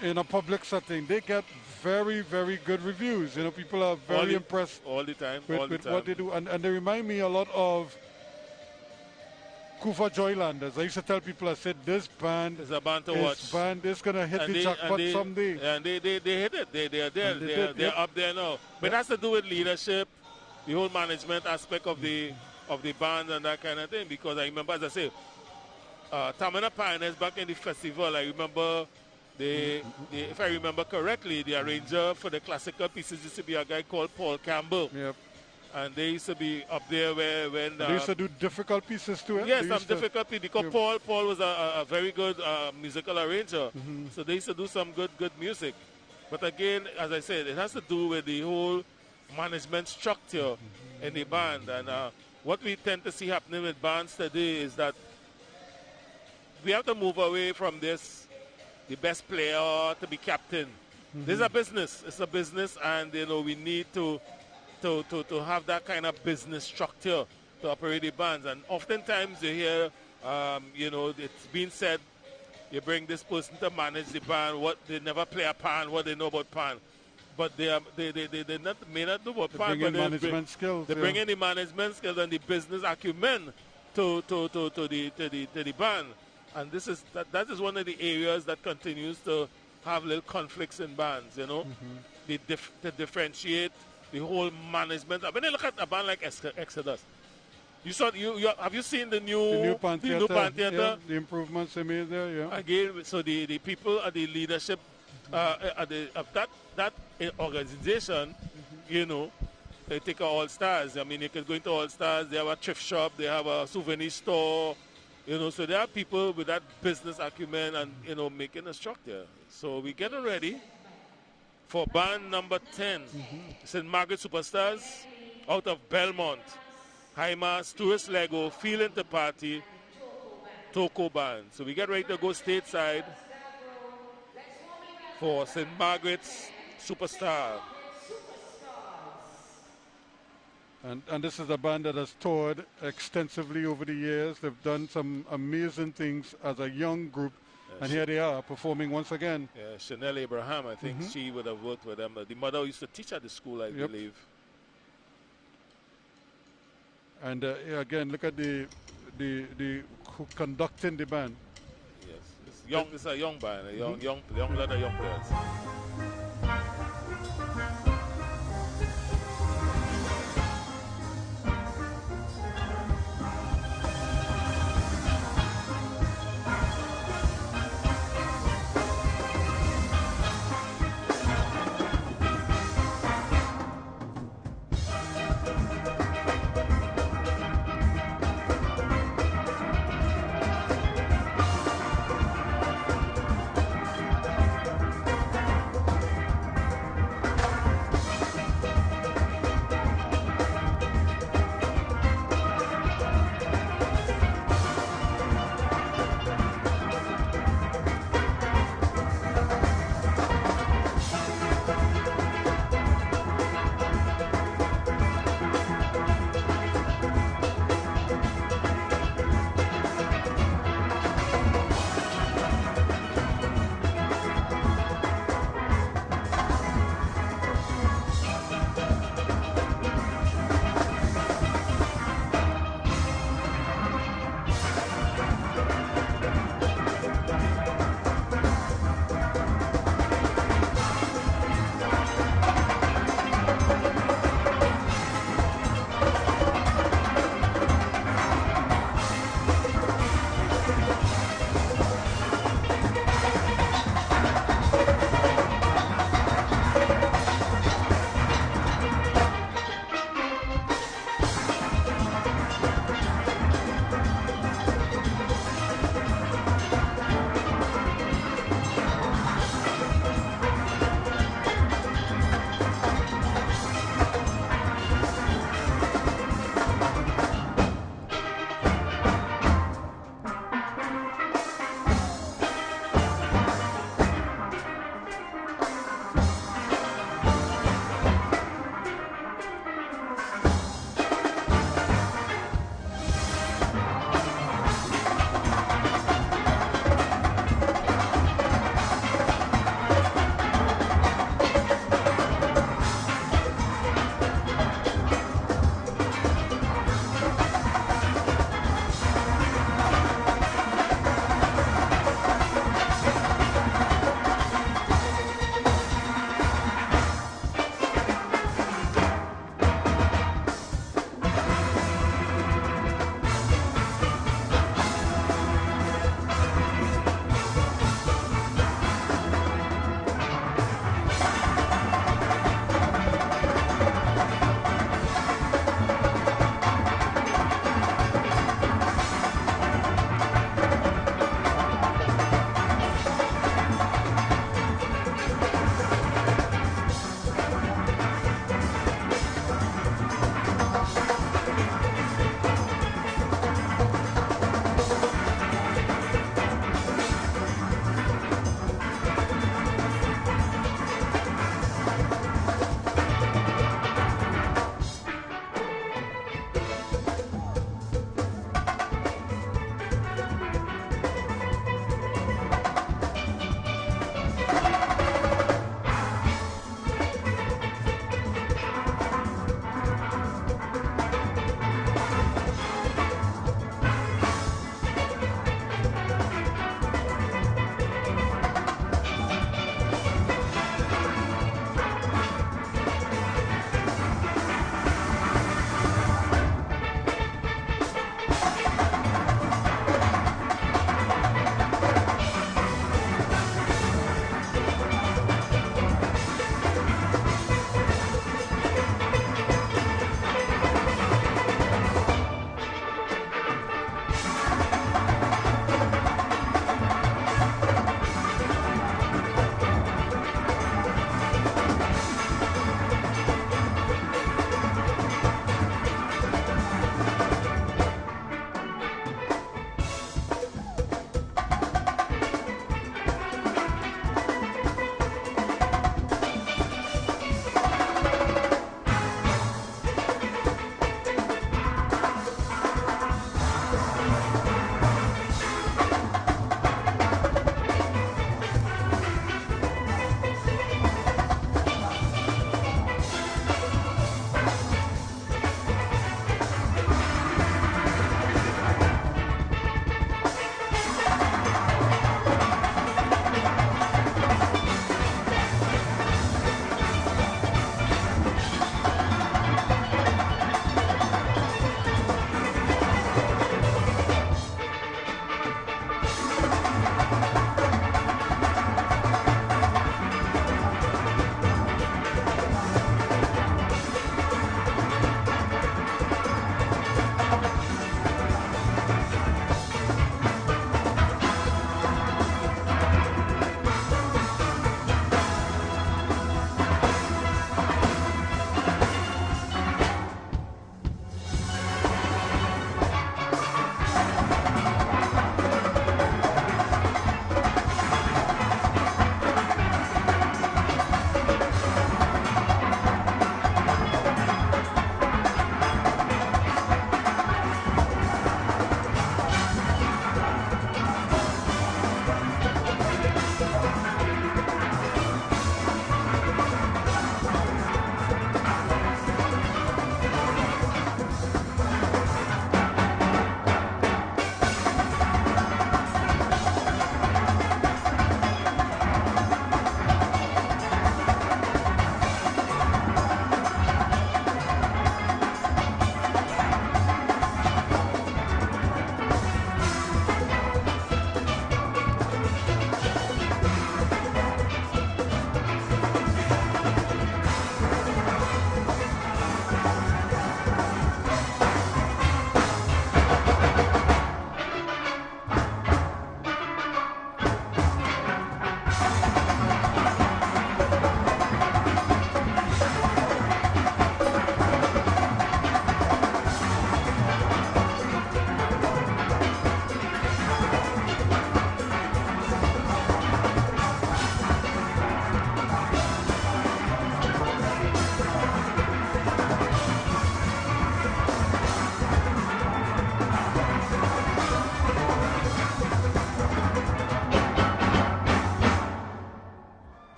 in a public setting, they get very, very good reviews. You know, people are very impressed all the time with what they do. And they remind me a lot of Kufa Joylanders. I used to tell people, I said, this band is a band to watch. This band is going to hit the jackpot someday. And they hit it. They are there. They're up there now. But it has to do with leadership, the whole management aspect of the band and that kind of thing. Because I remember, as I say, Tamanna Pioneers back in the festival, I remember if I remember correctly, the arranger for the classical pieces used to be a guy called Paul Campbell. Yep. And they used to be up there when they used to do difficult pieces too. Yes, some difficult pieces because Paul was a very good musical arranger. So they used to do some good music. But again, as I said, it has to do with the whole management structure in the band. And what we tend to see happening with bands today is that we have to move away from this. The best player to be captain. This is a business. It's a business, and you know we need to have that kind of business structure to operate the bands. And oftentimes you hear, you know, it's been said, you bring this person to manage the band. What they never play a pan. What they know about pan, but they may not know about pan. But management skills. They bring in the management skills and the business acumen to the band. And that is one of the areas that continues to have little conflicts in bands, you know. To differentiate the whole management. When you look at a band like Exodus, have you seen the new Pan Theater? Yeah, the improvements they made there, yeah. Again, so the people at the leadership of that organization, you know, they take All Stars. I mean, you can go into All Stars, they have a thrift shop, they have a souvenir store. You know, so there are people with that business acumen and, you know, making a structure. So we're getting ready For band number 10, St. Margaret Superstars out of Belmont. Haimas, Tourist Lego, Feeling the Party, Toko Band. So we get ready to go stateside for St. Margaret's Superstar. And this is a band that has toured extensively over the years. They've done some amazing things as a young group. And here they are performing once again. Yeah, Chanel Abraham, I think she would have worked with them. The mother used to teach at the school, I believe. And again, look at the who conducting the band. Yes, it's young. It's a young band, a young lot of young players.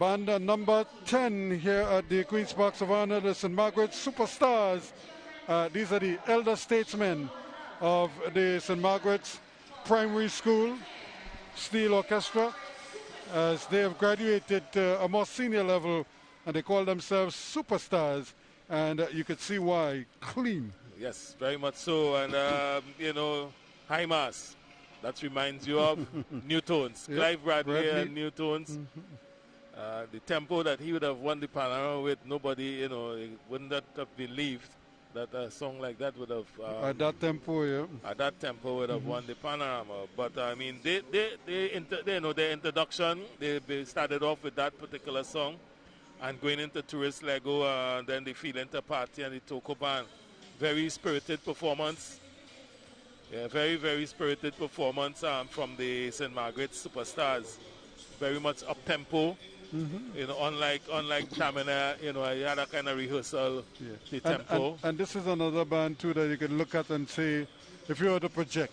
Band number 10 here at the Queen's Park Savannah, the St. Margaret Superstars. These are the elder statesmen of the St. Margaret's Primary School Steel Orchestra, as they have graduated to a more senior level, and they call themselves Superstars, and you could see why. Clean. Yes, very much so, and you know, high mass. That reminds you of New Tones, Yep. Clive Bradley and New Tones. The tempo that he would have won the Panorama with, nobody, you know, wouldn't have believed that a song like that would have At that tempo, yeah. at that tempo would have won the Panorama. But I mean, they you know, their introduction, they started off with that particular song, and going into Tourist Lego, and then they feel into Party and the Toko Band. Very spirited performance. Yeah, very, very spirited performance from the St. Margaret Superstars. Very much up tempo. You know, unlike Tamanna, you know, I had a kind of rehearsal, the tempo. And this is another band too that you can look at and say, if you were to project,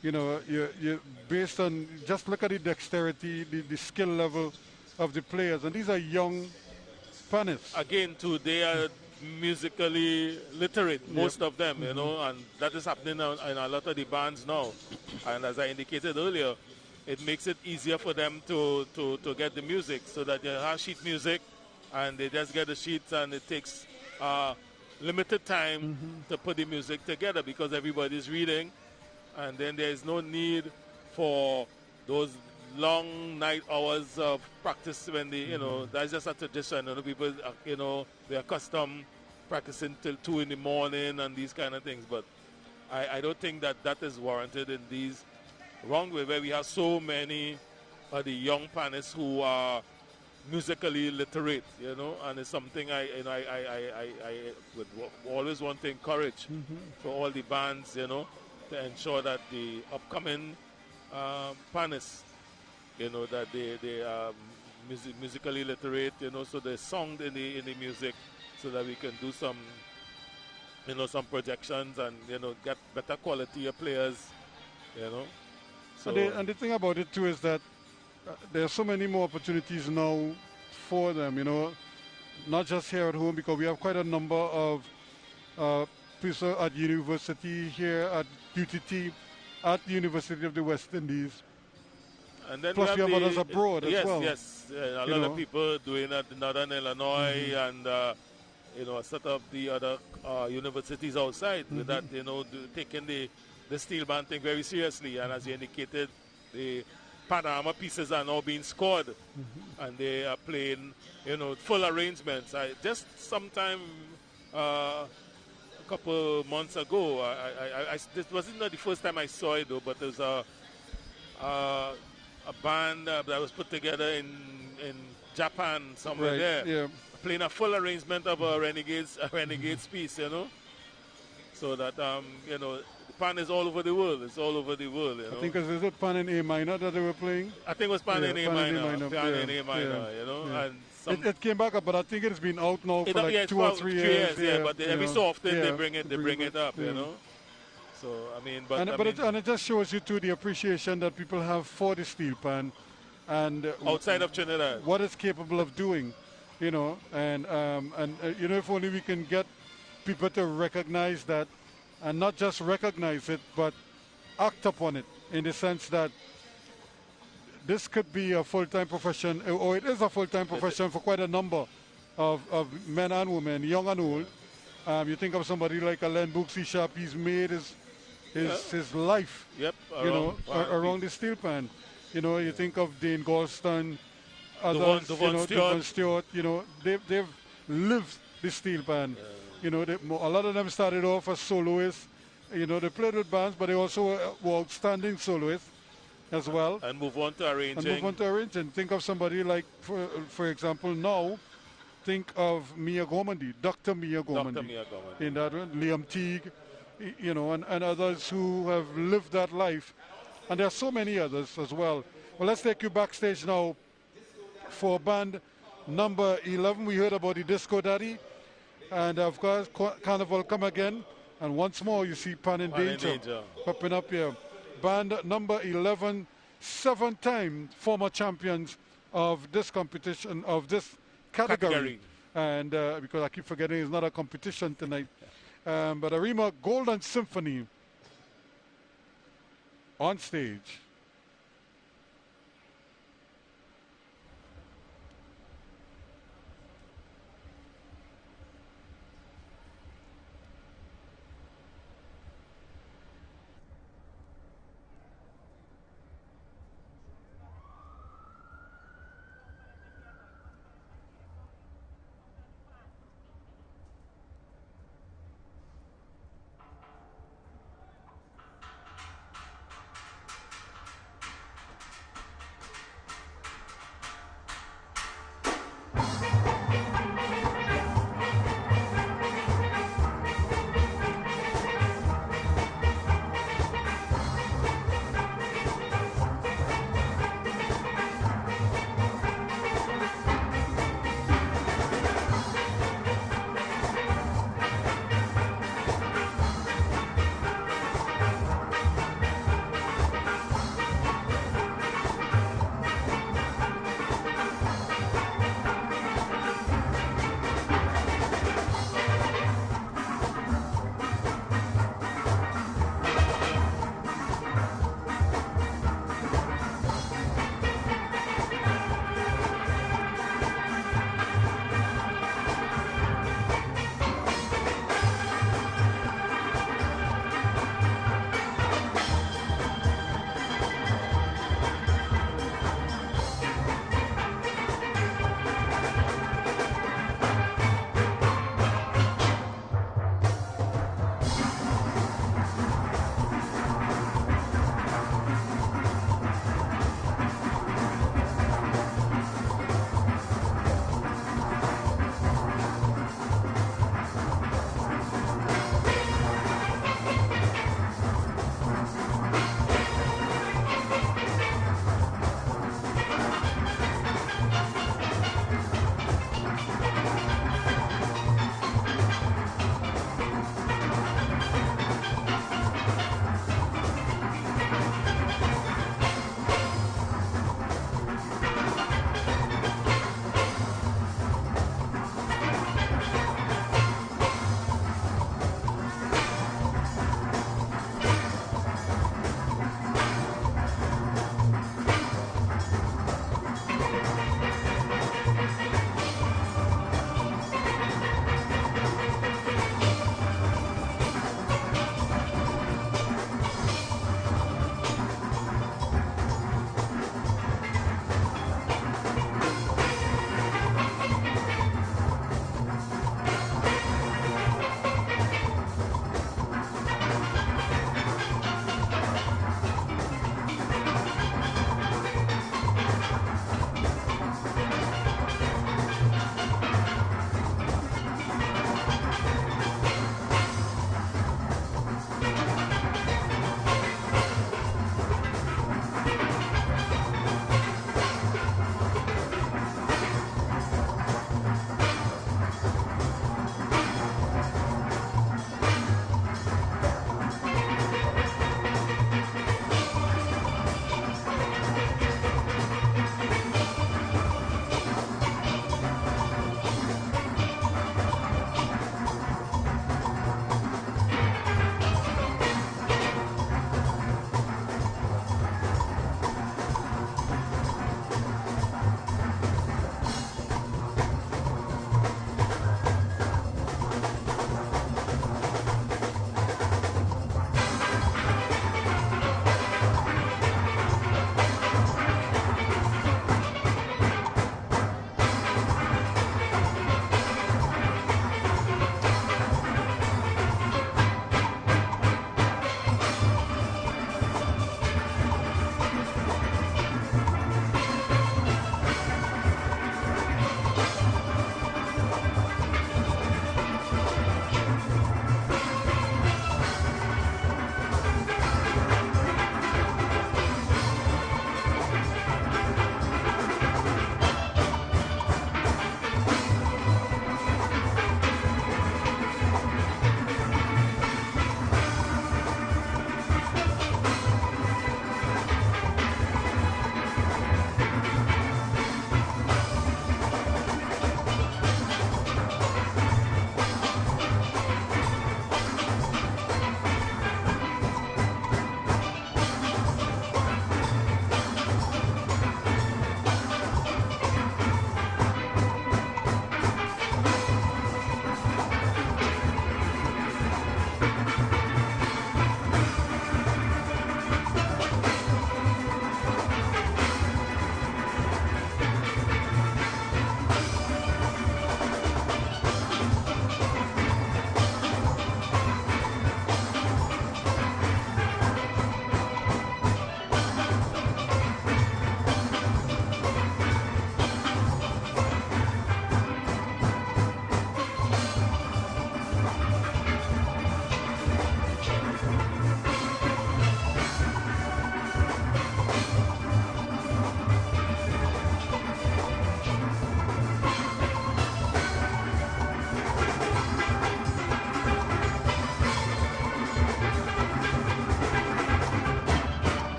you know, you based on, just look at the dexterity, the skill level of the players, and these are young panists. Again, too, they are musically literate, most of them, you know, and that is happening in a lot of the bands now. And as I indicated earlier, it makes it easier for them to get the music, so that they have sheet music and they just get the sheets, and it takes limited time to put the music together because everybody's reading, and then there is no need for those long night hours of practice when they, you know, that's just a tradition. You know, people, you know, they're accustomed practicing till 2 in the morning and these kind of things, but I don't think that is warranted in these wrong way, where we have so many of the young panists who are musically literate, you know, and it's something I would always want to encourage for all the bands, you know, to ensure that the upcoming panists, you know, that they are musically literate, you know, so they're sound in the music, so that we can do some, you know, some projections and, you know, get better quality of players, you know. So And the thing about it too is that there are so many more opportunities now for them, you know, not just here at home, because we have quite a number of people at university here, at UTT, at the University of the West Indies. and then Plus we have others abroad as yes, well. Yes, a You lot know. of people doing it in Northern Illinois and, you know, a set of the other universities outside with that, you know, taking the steel band thing very seriously. And as you indicated, the Panorama pieces are now being scored, and they are playing, you know, full arrangements. I just sometime a couple months ago, this wasn't the first time I saw it though, but there's a band that was put together in Japan somewhere Right, there, yeah. playing a full arrangement of a Renegades piece, you know, so that you know, the pan is all over the world. It's all over the world, you know. I think is it pan in A minor that they were playing? I think it was pan Yeah, in A pan in A minor, minor, pan in yeah, A minor, yeah, you know, yeah. and some. It came back up, but I think it's been out now for like Yeah, it's 2 or about 3 3 years. yeah, but every know. so often Yeah, they bring it up, you know. So I mean, but And, I but mean, it just shows you too the appreciation that people have for the steel pan, and outside of Trinidad, what it's capable of doing, you know, and you know, if only we can get people to recognize that, and not just recognize it, but act upon it, in the sense that this could be a full-time profession, or it is a full-time profession for quite a number of men and women, young and old. You think of somebody like Len Booksy Sharp, he's made his life, yep, you know, around the the steel pan. You know, you think of Dane Galston, others, Devon you know, Stewart. Devon Stewart, you know, they've lived the steel pan. You know, a lot of them started off as soloists. You know, they played with bands, but they also were outstanding soloists as well. and move on to arranging. And move on to arranging. Think of somebody like, for example, now, think of Mia Gormandy, Dr. Mia Gormandy. Dr. Mia Gormandy. In that one, Liam Teague, you know, and others who have lived that life. And there are so many others as well. Well, let's take you backstage now for band number 11. We heard about the Disco Daddy. And of course, Carnival Come Again. And once more, you see Pan in Danger popping up here. Band number 11, 7-time former champions of this competition, of this category. And because I keep forgetting it's not a competition tonight. But Arima Golden Symphony on stage.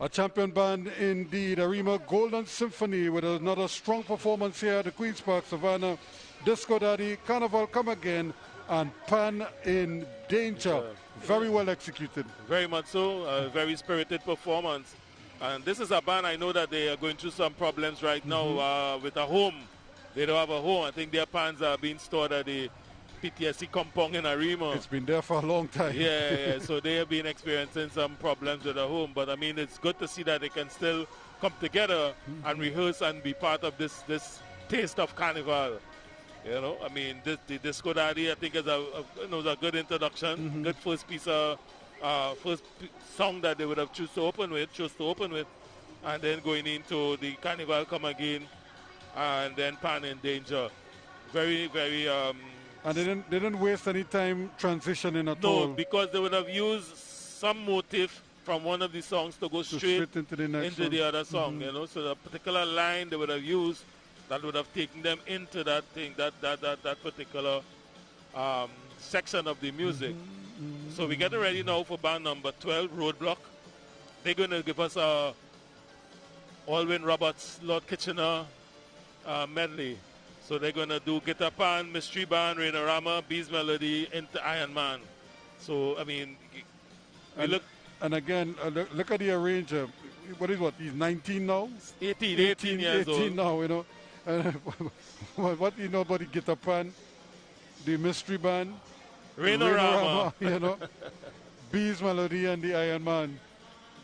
A champion band indeed, Arima Golden Symphony with another strong performance here at the Queen's Park Savannah. Disco Daddy, Carnival Come Again, and Pan in Danger. Very well executed. Very much so, a very spirited performance. And this is a band, I know that they are going through some problems right now with a home. They don't have a home. I think their pans are being stored at the PTSD compound in Arima. It's been there for a long time. Yeah, so they have been experiencing some problems with the home. But I mean, it's good to see that they can still come together and rehearse and be part of this taste of Carnival. You know, I mean, the Disco Daddy, I think, is a good introduction. Good first piece of song that they would have chose to open with, and then going into the Carnival Come Again, and then Pan in Danger. Very, very. And they didn't waste any time transitioning at all. No, because they would have used some motif from one of the songs to go straight into the next into the other song. You know, so the particular line they would have used that would have taken them into that thing, that particular section of the music. So we're getting ready now for band number 12, Roadblock. They're going to give us a Alwyn Roberts, Lord Kitchener medley. So they're going to do Guitar Pan, Mystery Band, Rainorama, Bees Melody, into Iron Man. So, I mean, and again, look at the arranger. He's 19 now? 18 years old. 18 now, you know. What do you know about the Guitar Pan, the Mystery Band, Rainorama, you know, Bees Melody, and the Iron Man.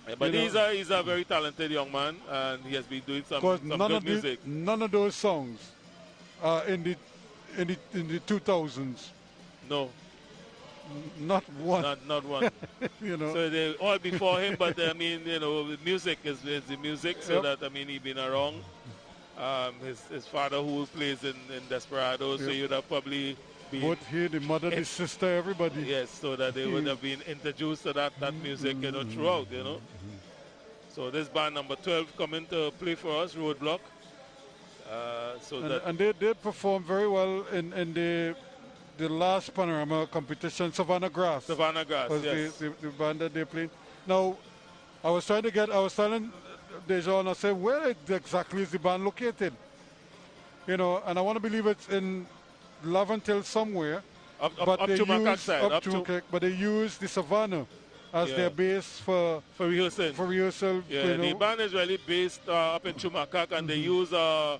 Yeah, but he's a very talented young man, and he has been doing some good music. None of those songs are in the 2000s. No. Not one. Not one. You know. So they all before him, but I mean, you know, music is the music, so that, I mean, he's been around. His father, who plays in Desperado, so you'd have probably been... Both here, the mother, the sister, everybody. Yes, so that they would have been introduced to that music, you know, throughout, you know. So this band number 12 coming to play for us, Roadblock. And they performed very well in the last Panorama competition, Savannah Grass. Savannah Grass, yes. The band that they played. Now, I was telling Dejan, I said, where exactly is the band located? You know, and I want to believe it's in Laventille somewhere. Up to Macau side. But they use the Savannah as their base for rehearsal. Yeah, the band is really based up in Chumacac, and they use a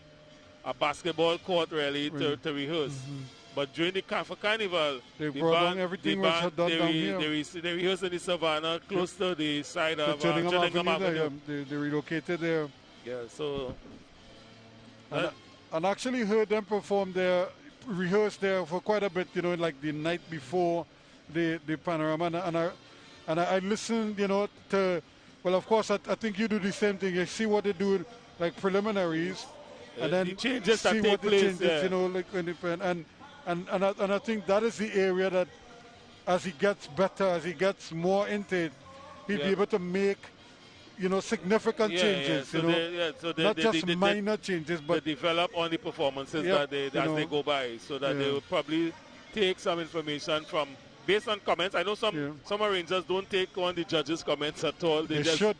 basketball court really to rehearse. But during the Carnival, they brought down everything which had done down here. They rehearsed in the Savannah, close to the side of Chillingham Avenue. They relocated there. Yeah, so... And actually heard them perform there, rehearse there for quite a bit, you know, like the night before the Panorama. And I listened, you know, to... Well, of course, I think you do the same thing. You see what they do, like preliminaries, and then the changes see what the changes, you know, like when and I think that is the area that, as he gets better, as he gets more into it, he'll be able to make, you know, significant changes. Yeah. So you know, so not just minor changes, but they develop on the performances that they go by, so that they will probably take some information from based on comments. I know some arrangers don't take on the judges' comments at all. They just should.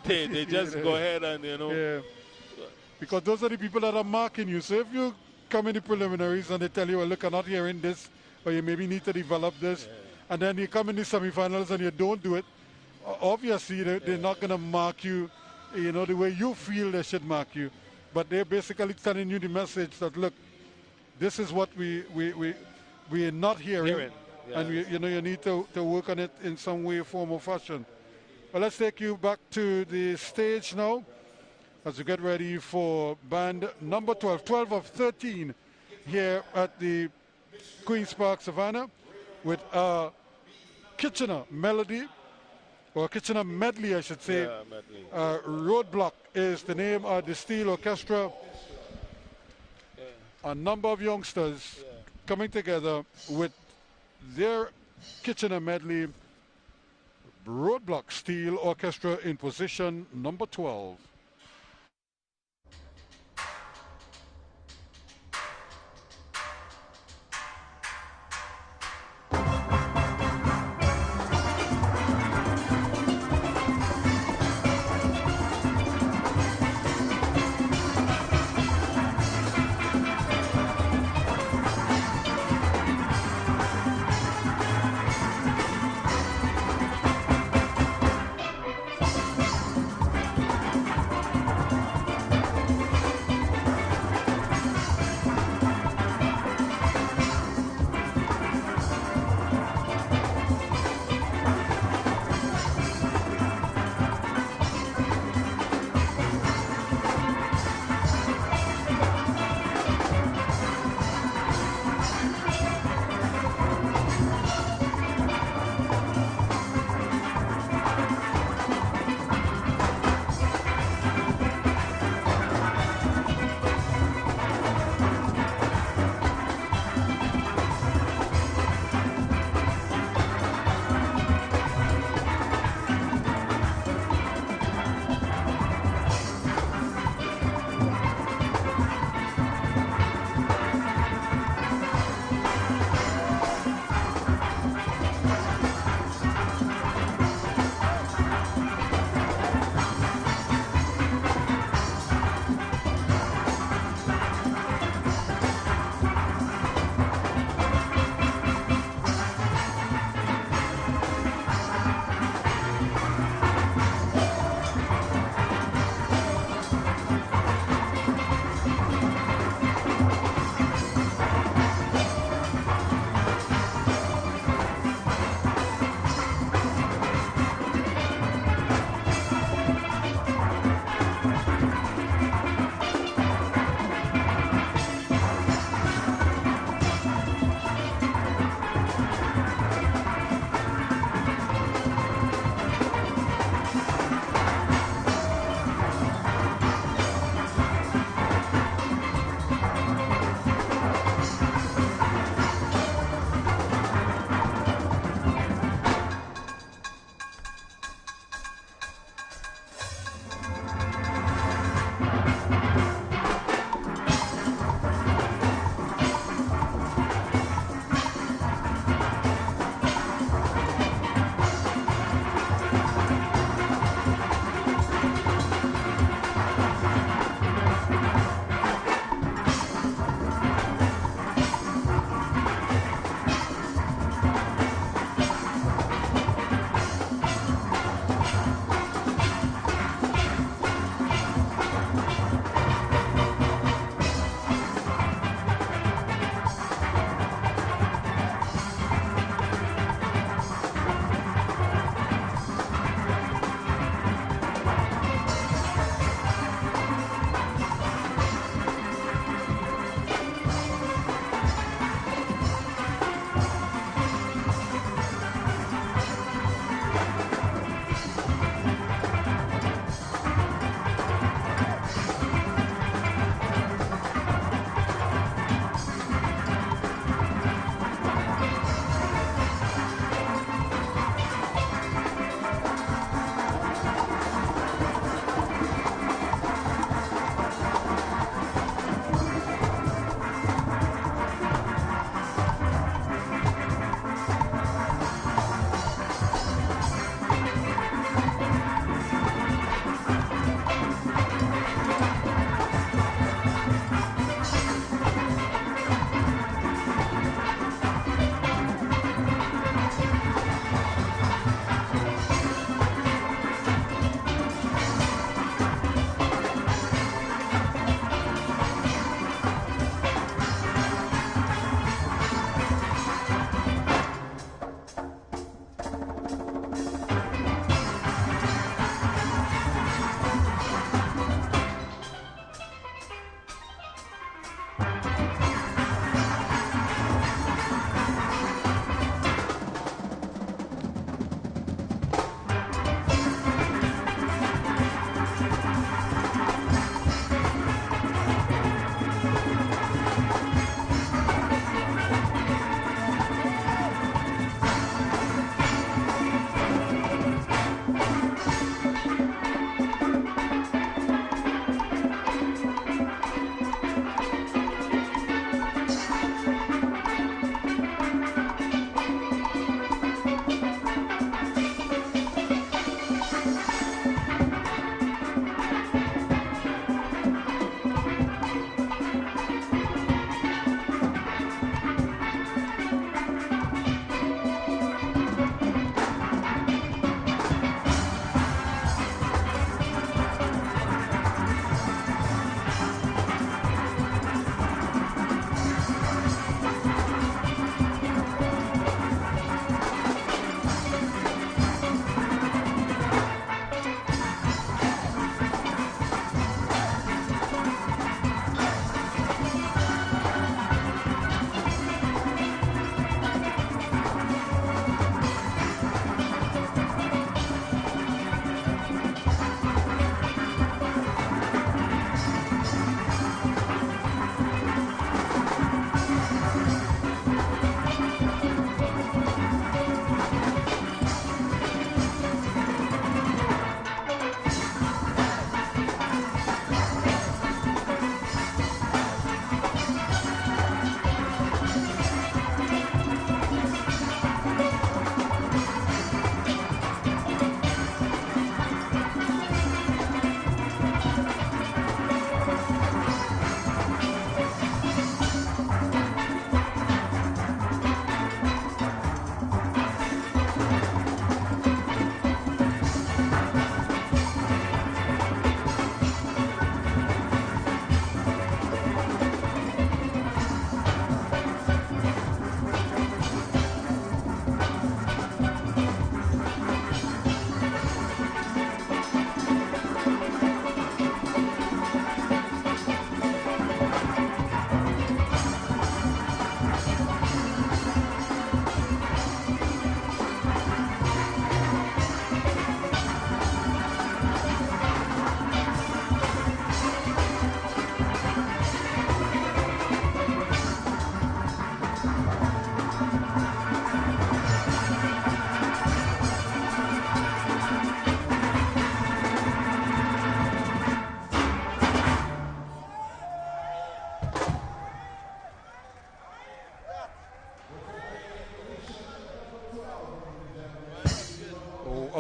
they just go ahead and, you know. Yeah. Because those are the people that are marking you. So if you come in the preliminaries and they tell you, well, look, I'm not hearing this, or you maybe need to develop this, and then you come in the semifinals and you don't do it, obviously they're not going to mark you, you know, the way you feel they should mark you. But they're basically telling you the message that, look, this is what we're not hearing. And you need to work on it in some way, form, or fashion. Well, let's take you back to the stage now as we get ready for band number 12 of 13 here at the Queen's Park Savannah with a Kitchener melody, or Kitchener medley, I should say. Medley. Roadblock is the name of the steel orchestra. A number of youngsters coming together with their Kitchener medley. Roadblock Steel Orchestra in position number 12.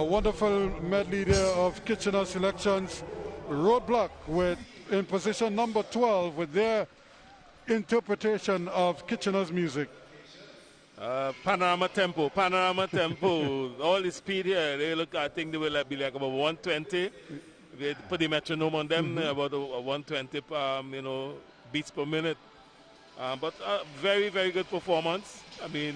a wonderful medley there of Kitchener selections. Roadblock in position number 12 with their interpretation of Kitchener's music. Panorama tempo, all the speed here. They look, I think they will be like about 120. They put the metronome on them, about 120, beats per minute. But very, very good performance. I mean,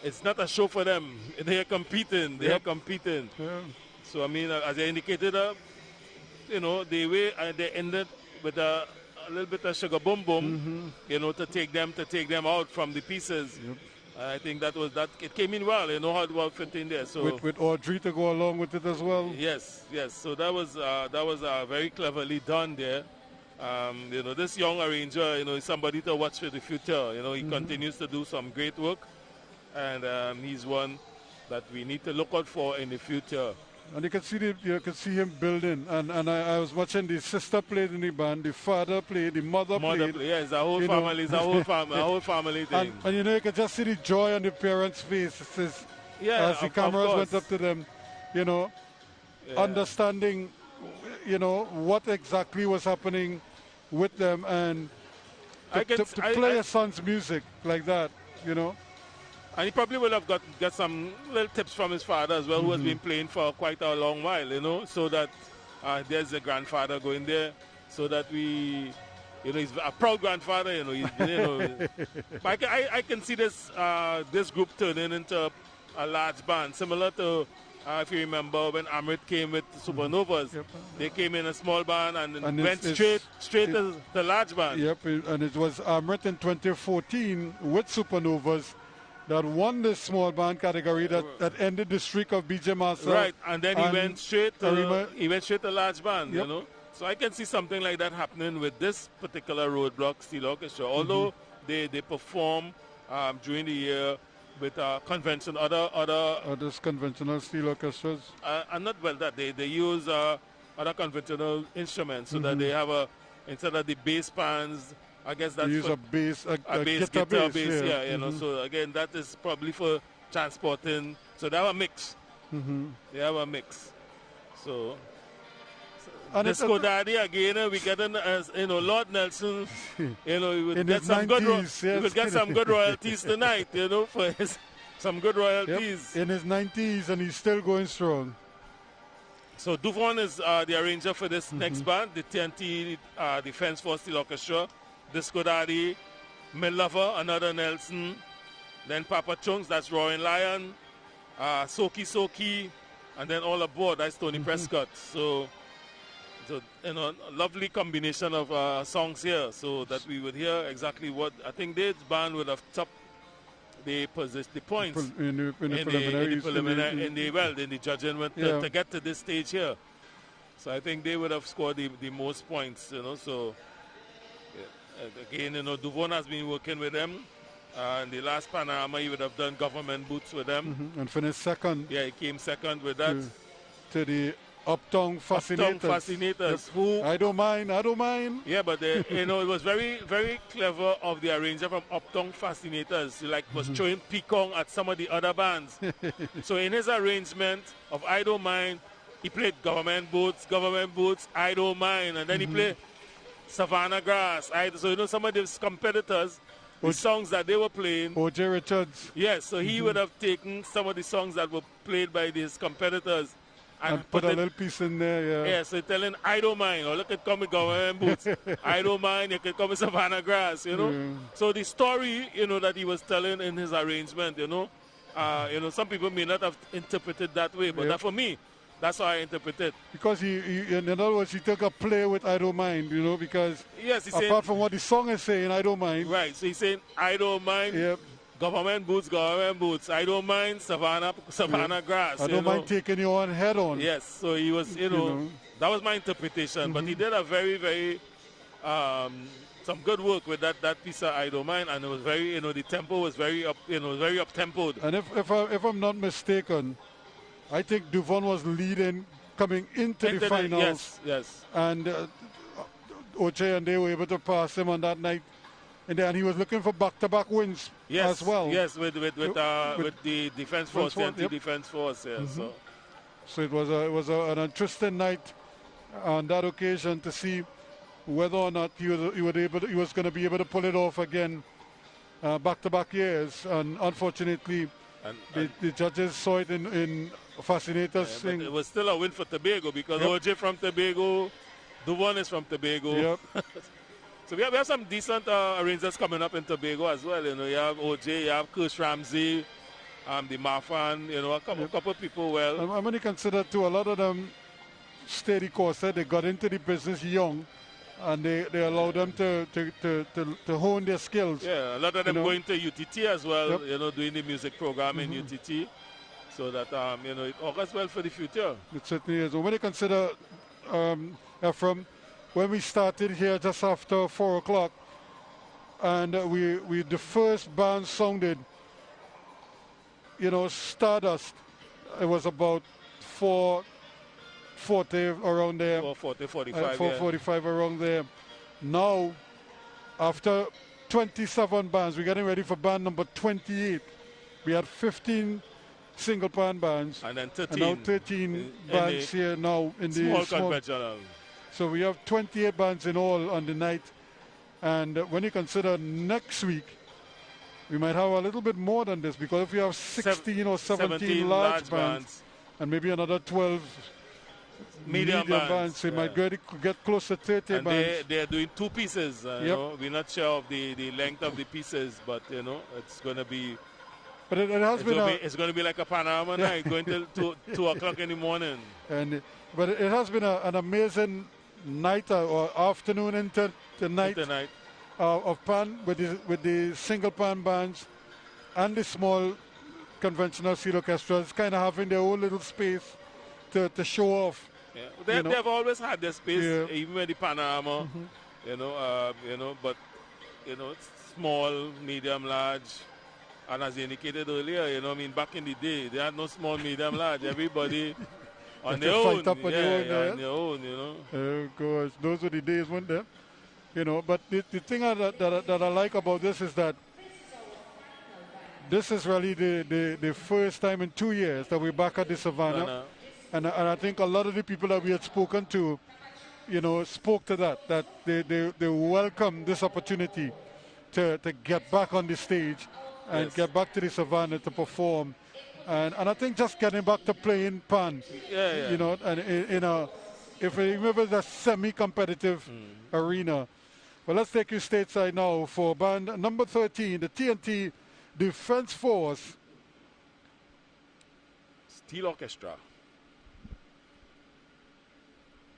it's not a show for them. They are competing. They are competing. Yeah. So I mean, as I indicated, they ended with a little bit of sugar boom boom, to take them out from the pieces. Yep. I think that it came in well. How it will fit in there. So with Audrey to go along with it as well. Yes. So that was very cleverly done there. This young arranger, is somebody to watch for the future. He continues to do some great work, and he's one that we need to look out for in the future. And you can see him building. And I was watching the sister played in the band, the father played, the mother played. Yeah, it's a whole family. It's a whole family thing. And you can just see the joy on the parents' faces as the cameras went up to them. Understanding, what exactly was happening with them, and to play a son's music like that, And he probably will have got some little tips from his father as well, who has been playing for quite a long while, so that there's a grandfather going there, so that he's a proud grandfather, But I can see this group turning into a large band, similar to, if you remember, when Amrit came with Supernovas. Yep. They came in a small band and went straight to the large band. Yep, and it was Amrit in 2014 with Supernovas that won the small band category that ended the streak of BJ Master. Right, and then he went straight to large band, So I can see something like that happening with this particular Roadblock Steel Orchestra. Although they perform during the year with other conventional steel orchestras. And not well that they use other conventional instruments, so that they have instead of the bass pans, I guess that's they use a guitar bass, yeah. So again, that is probably for transporting. So they have a mix. They have a mix. So Disco Daddy again, we get Lord Nelson. We would get some good royalties tonight. For some good royalties. Yep. In his 90s, and he's still going strong. So Duvon is the arranger for this next band, the TNT Defense Force Steel Orchestra. Disco Daddy, Mill Lover, another Nelson. Then Papa Chunks, that's Roaring Lion. Soki, and then all aboard, that's Tony Prescott. So a lovely combination of songs here, so that we would hear exactly what I think this band would have topped the points in the preliminaries, in the judging to get to this stage here. So I think they would have scored the most points, So again, Duvon has been working with them. In the last Panorama, he would have done government boots with them. And finished second. Yeah, he came second with that. To the Uptown Fascinators. Who I don't mind. Yeah, but it was very, very clever of the arranger from Uptown Fascinators. He was throwing picong at some of the other bands. So in his arrangement of I Don't Mind, he played Government Boots, I Don't Mind, and then he played Savannah Grass. So some of his competitors, the songs that they were playing. O.J. Richards. Yes, so he would have taken some of the songs that were played by his competitors and put a little piece in there, yeah. So telling I don't mind, or look at come with Government Boots. I don't mind, you can come with Savannah Grass, So the story, that he was telling in his arrangement, some people may not have interpreted that way, but for me, that's how I interpret it. Because he in other words, he took a play with I don't mind, because apart from what the song is saying, I don't mind. Right, so he's saying I don't mind. Yep. Government boots. I don't mind Savannah Grass. I don't mind taking your own head on. Yes, so he was, that was my interpretation. But he did a very, very, some good work with that piece of I don't mind, and it was very, the tempo was very up, very up tempoed. And if I'm not mistaken, I think Duvon was leading coming into the finals. Yes. And O.J. and they were able to pass him on that night. and he was looking for back-to-back wins yes, as well. Yes, with the defense force, the anti-defense force. Yeah, So it was an interesting night on that occasion to see whether or not he was going to be able to pull it off again, back-to-back years. And unfortunately, the judges saw it in Fascinators. But it was still a win for Tobago because OJ from Tobago, the one is from Tobago. Yep. So we have some decent arrangers coming up in Tobago as well. You know, you have OJ, you have Kush Ramsey, the Marfan, you know, a couple of people well. And when you consider too, a lot of them steady course, they got into the business young, and they allowed them to hone their skills. Yeah, a lot of them going to UTT as well, you know, doing the music program in UTT. So that, you know, it augurs well for the future. It certainly is. When you consider, from when we started here just after 4 o'clock, and the first band sounded, you know, Stardust. It was about 4:40 around there. 4:40, 45. 4:45 around there. Now, after 27 bands, we're getting ready for band number 28. We had 15 single pan bands, and then 13, and now 13 bands here now in the small conventional. So we have 28 bands in all on the night, and when you consider next week, we might have a little bit more than this, because if we have 16 or 17 large bands and maybe another 12 medium bands, it might get close to 30 bands. They're doing two pieces. You know, we're not sure of the length of the pieces, but you know, it's going to be. But it's going to be like a Panama night, going till 2 o'clock in the morning. But it has been an amazing night or afternoon into the night of pan with the single pan bands and the small conventional steel orchestras, kind of having their own little space to show off. Yeah. They've always had their space, even with the Panama. You know, but you know, it's small, medium, large. And as you indicated earlier, you know, I mean, back in the day, they had no small, medium, large. Everybody on their own. On their own, you know. Oh, gosh. Those were the days, weren't they? You know, but the thing that I like about this is that this is really the first time in 2 years that we're back at the Savannah. And I think a lot of the people that we had spoken to, you know, spoke to that they welcome this opportunity to get back on the stage and get back to the Savannah to perform. And I think just getting back to playing pan, you know, and if it's a semi-competitive arena. But let's take you stateside now for band number 13, the TNT Defense Force Steel Orchestra.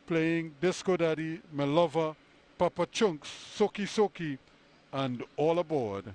Playing Disco Daddy, My Lover, Papa Chunks, Soki Soki, and All Aboard.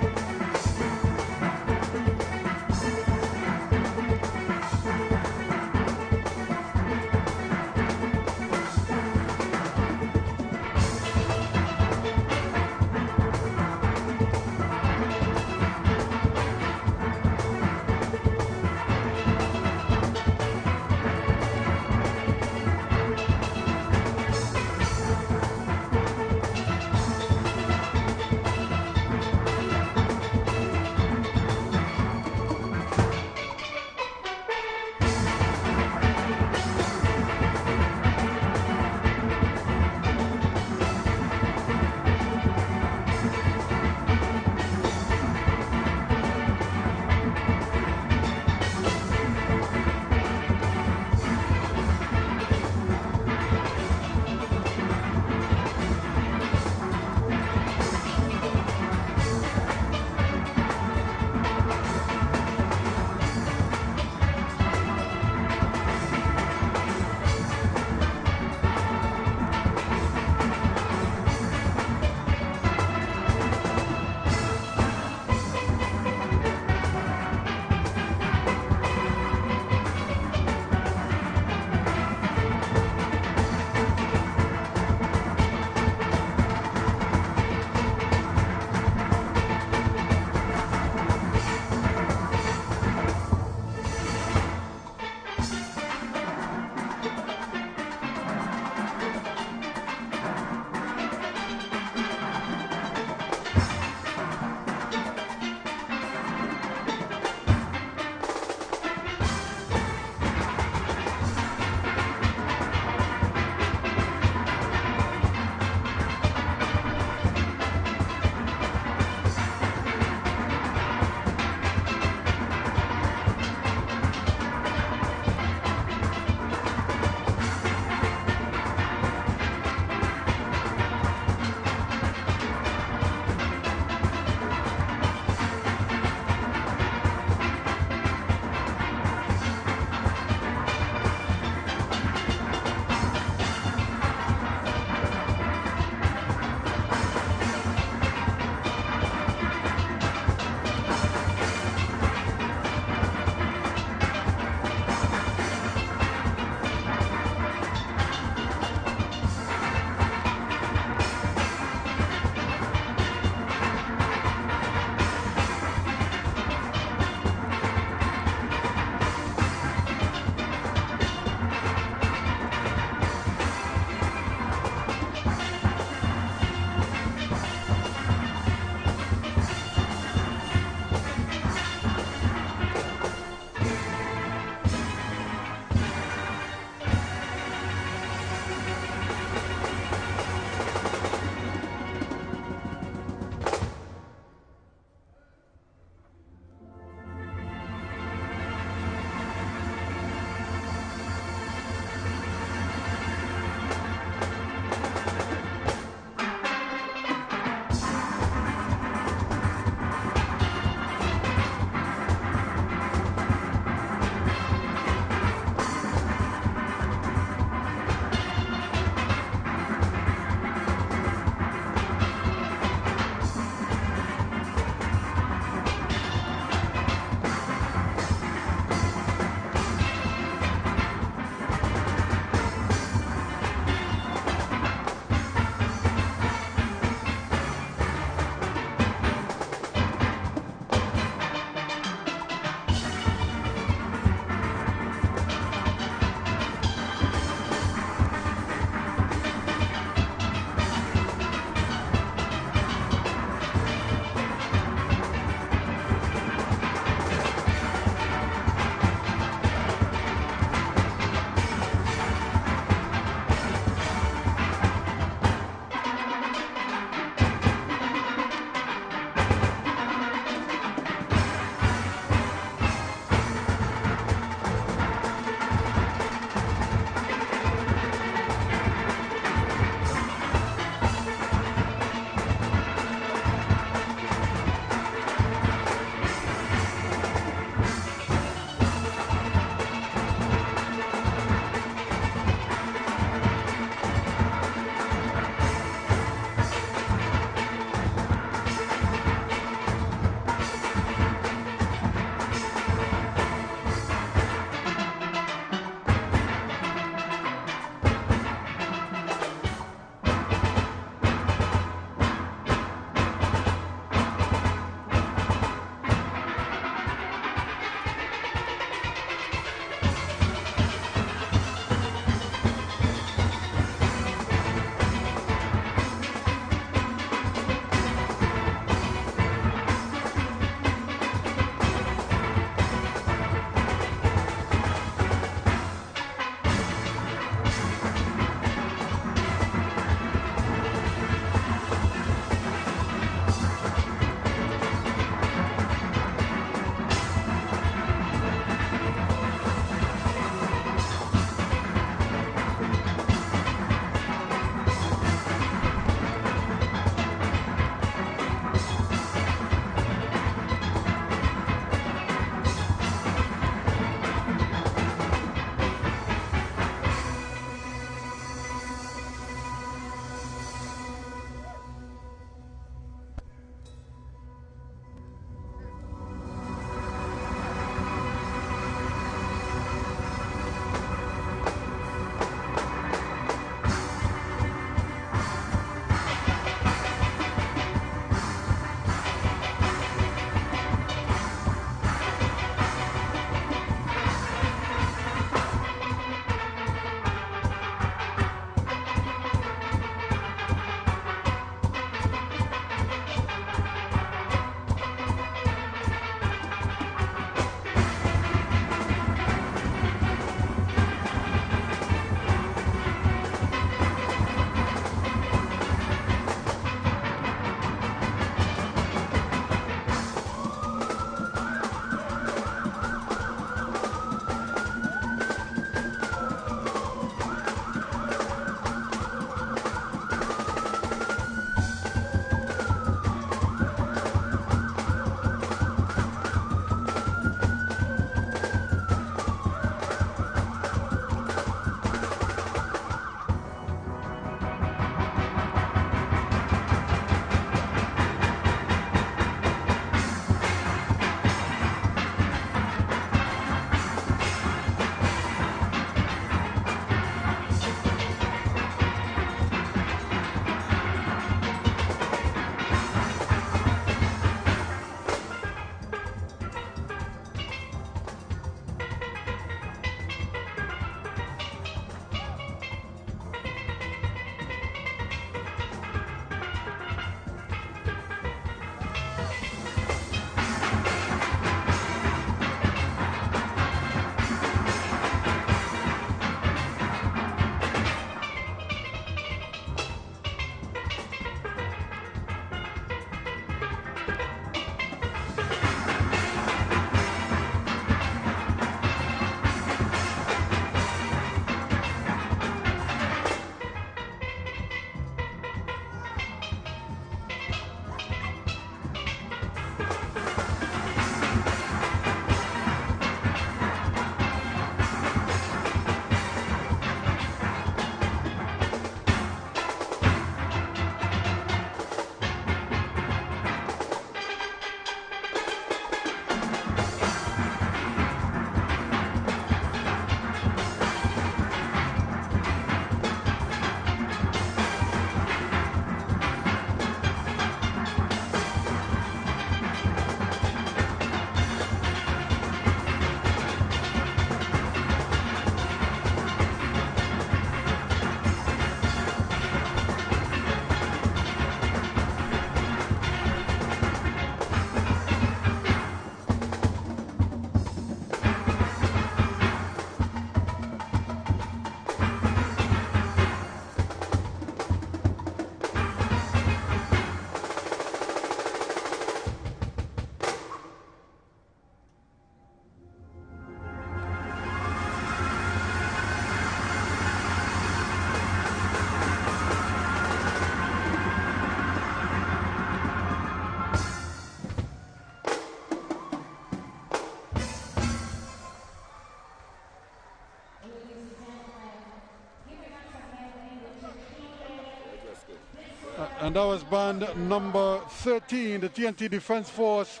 And that was band number 13, the TNT Defense Force,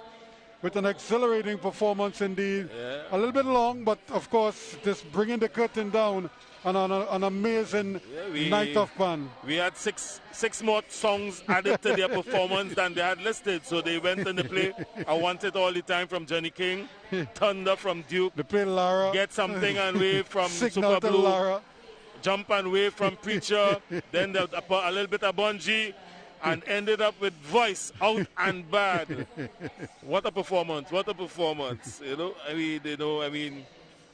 with an exhilarating performance indeed. Yeah. A little bit long, but of course, just bringing the curtain down on an amazing night of fun. We had six more songs added to their performance than they had listed, so they went and they played I Want It All the Time from Johnny King, Thunder from Duke, They played Lara, Get Something and Wave from Signal Super to Blue, Lara. Jump and Wave from Preacher, then a little bit of Bungie, and ended up with Voice, Out and Bad. What a performance, what a performance.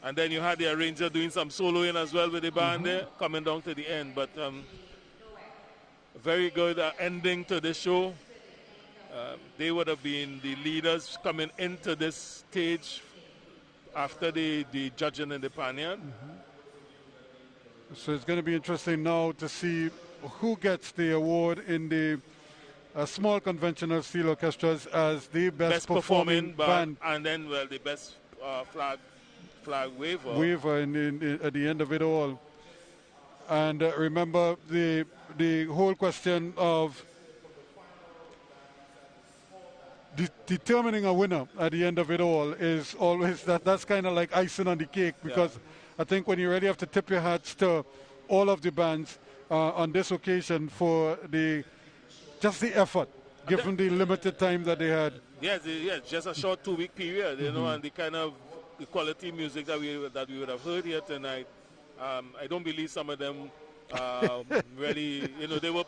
And then you had the arranger doing some soloing as well with the band there, coming down to the end. But very good ending to the show. They would have been the leaders coming into this stage after the judging in the Panyard. So it's going to be interesting now to see who gets the award in the small conventional steel orchestras as the best performing band. And then, well, the best flag waver. At the end of it all. And remember, the whole question of determining a winner at the end of it all is always that's kind of like icing on the cake, because I think when you really have to tip your hats to all of the bands on this occasion for just the effort, given the limited time that they had. Yes, just a short 2-week period, you know, and the kind of the quality music that we would have heard here tonight. I don't believe some of them really, you know, they were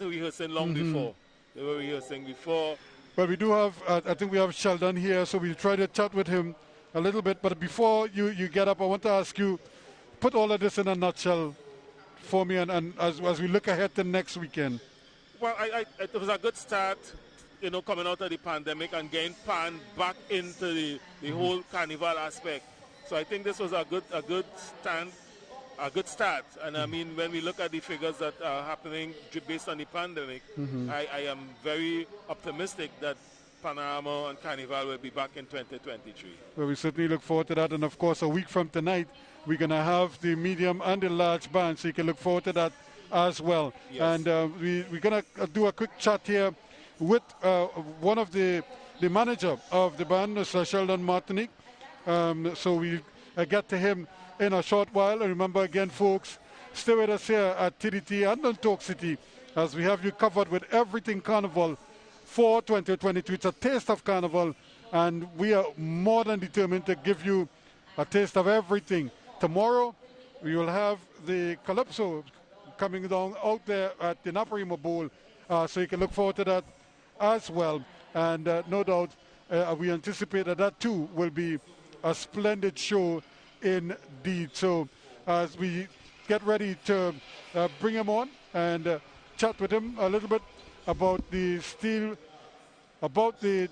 rehearsing long before. They were rehearsing before. But we do have, I think we have Sheldon here, so we'll try to chat with him a little bit. But before you get up, I want to ask you, put all of this in a nutshell for me, and as we look ahead to next weekend. Well, it was a good start, you know, coming out of the pandemic and getting Pan back into the whole carnival aspect. So I think this was a good start. And I mean, when we look at the figures that are happening based on the pandemic, I am very optimistic that Panorama and Carnival will be back in 2023. Well, we certainly look forward to that. And of course, a week from tonight, we're going to have the medium and the large band, so you can look forward to that as well. Yes. And we're going to do a quick chat here with one of the manager of the band, Mr. Sheldon Martinique. So we get to him in a short while. And remember again, folks, stay with us here at TDT and on Talk City as we have you covered with everything Carnival for 2022. It's a taste of Carnival, and we are more than determined to give you a taste of everything. Tomorrow, we will have the Calypso coming down out there at the Naparima Bowl, so you can look forward to that as well. And no doubt, we anticipate that too will be a splendid show indeed. So as we get ready to bring him on and chat with him a little bit about the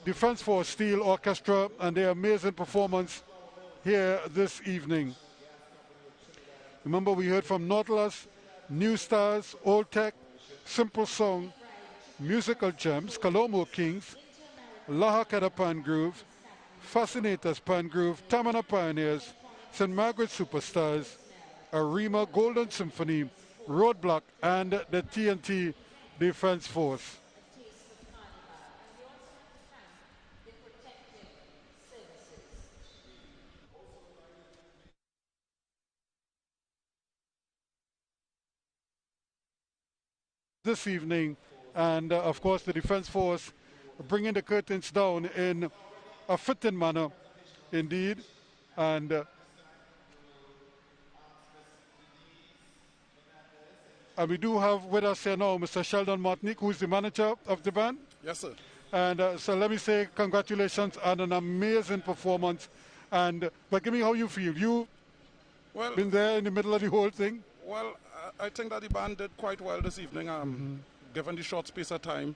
Defense Force Steel Orchestra and their amazing performance here this evening. Remember, we heard from Nautilus, New Stars, Old Tech, Simple Song, Musical Gems, Colombo Kings, Laulacata Pan Groove, Fascinators Pan Groove, Tamanna Pioneers, St. Margaret Superstars, Arima Golden Symphony, Roadblock, and the TNT Defense Force. This evening, and of course the Defense Force bringing the curtains down in a fitting manner indeed. And we do have with us here now Mr. Sheldon Martinique, who is the manager of the band. Yes, sir. And so let me say congratulations on an amazing performance. But give me how you feel. You been there in the middle of the whole thing? Well, I think that the band did quite well this evening, given the short space of time.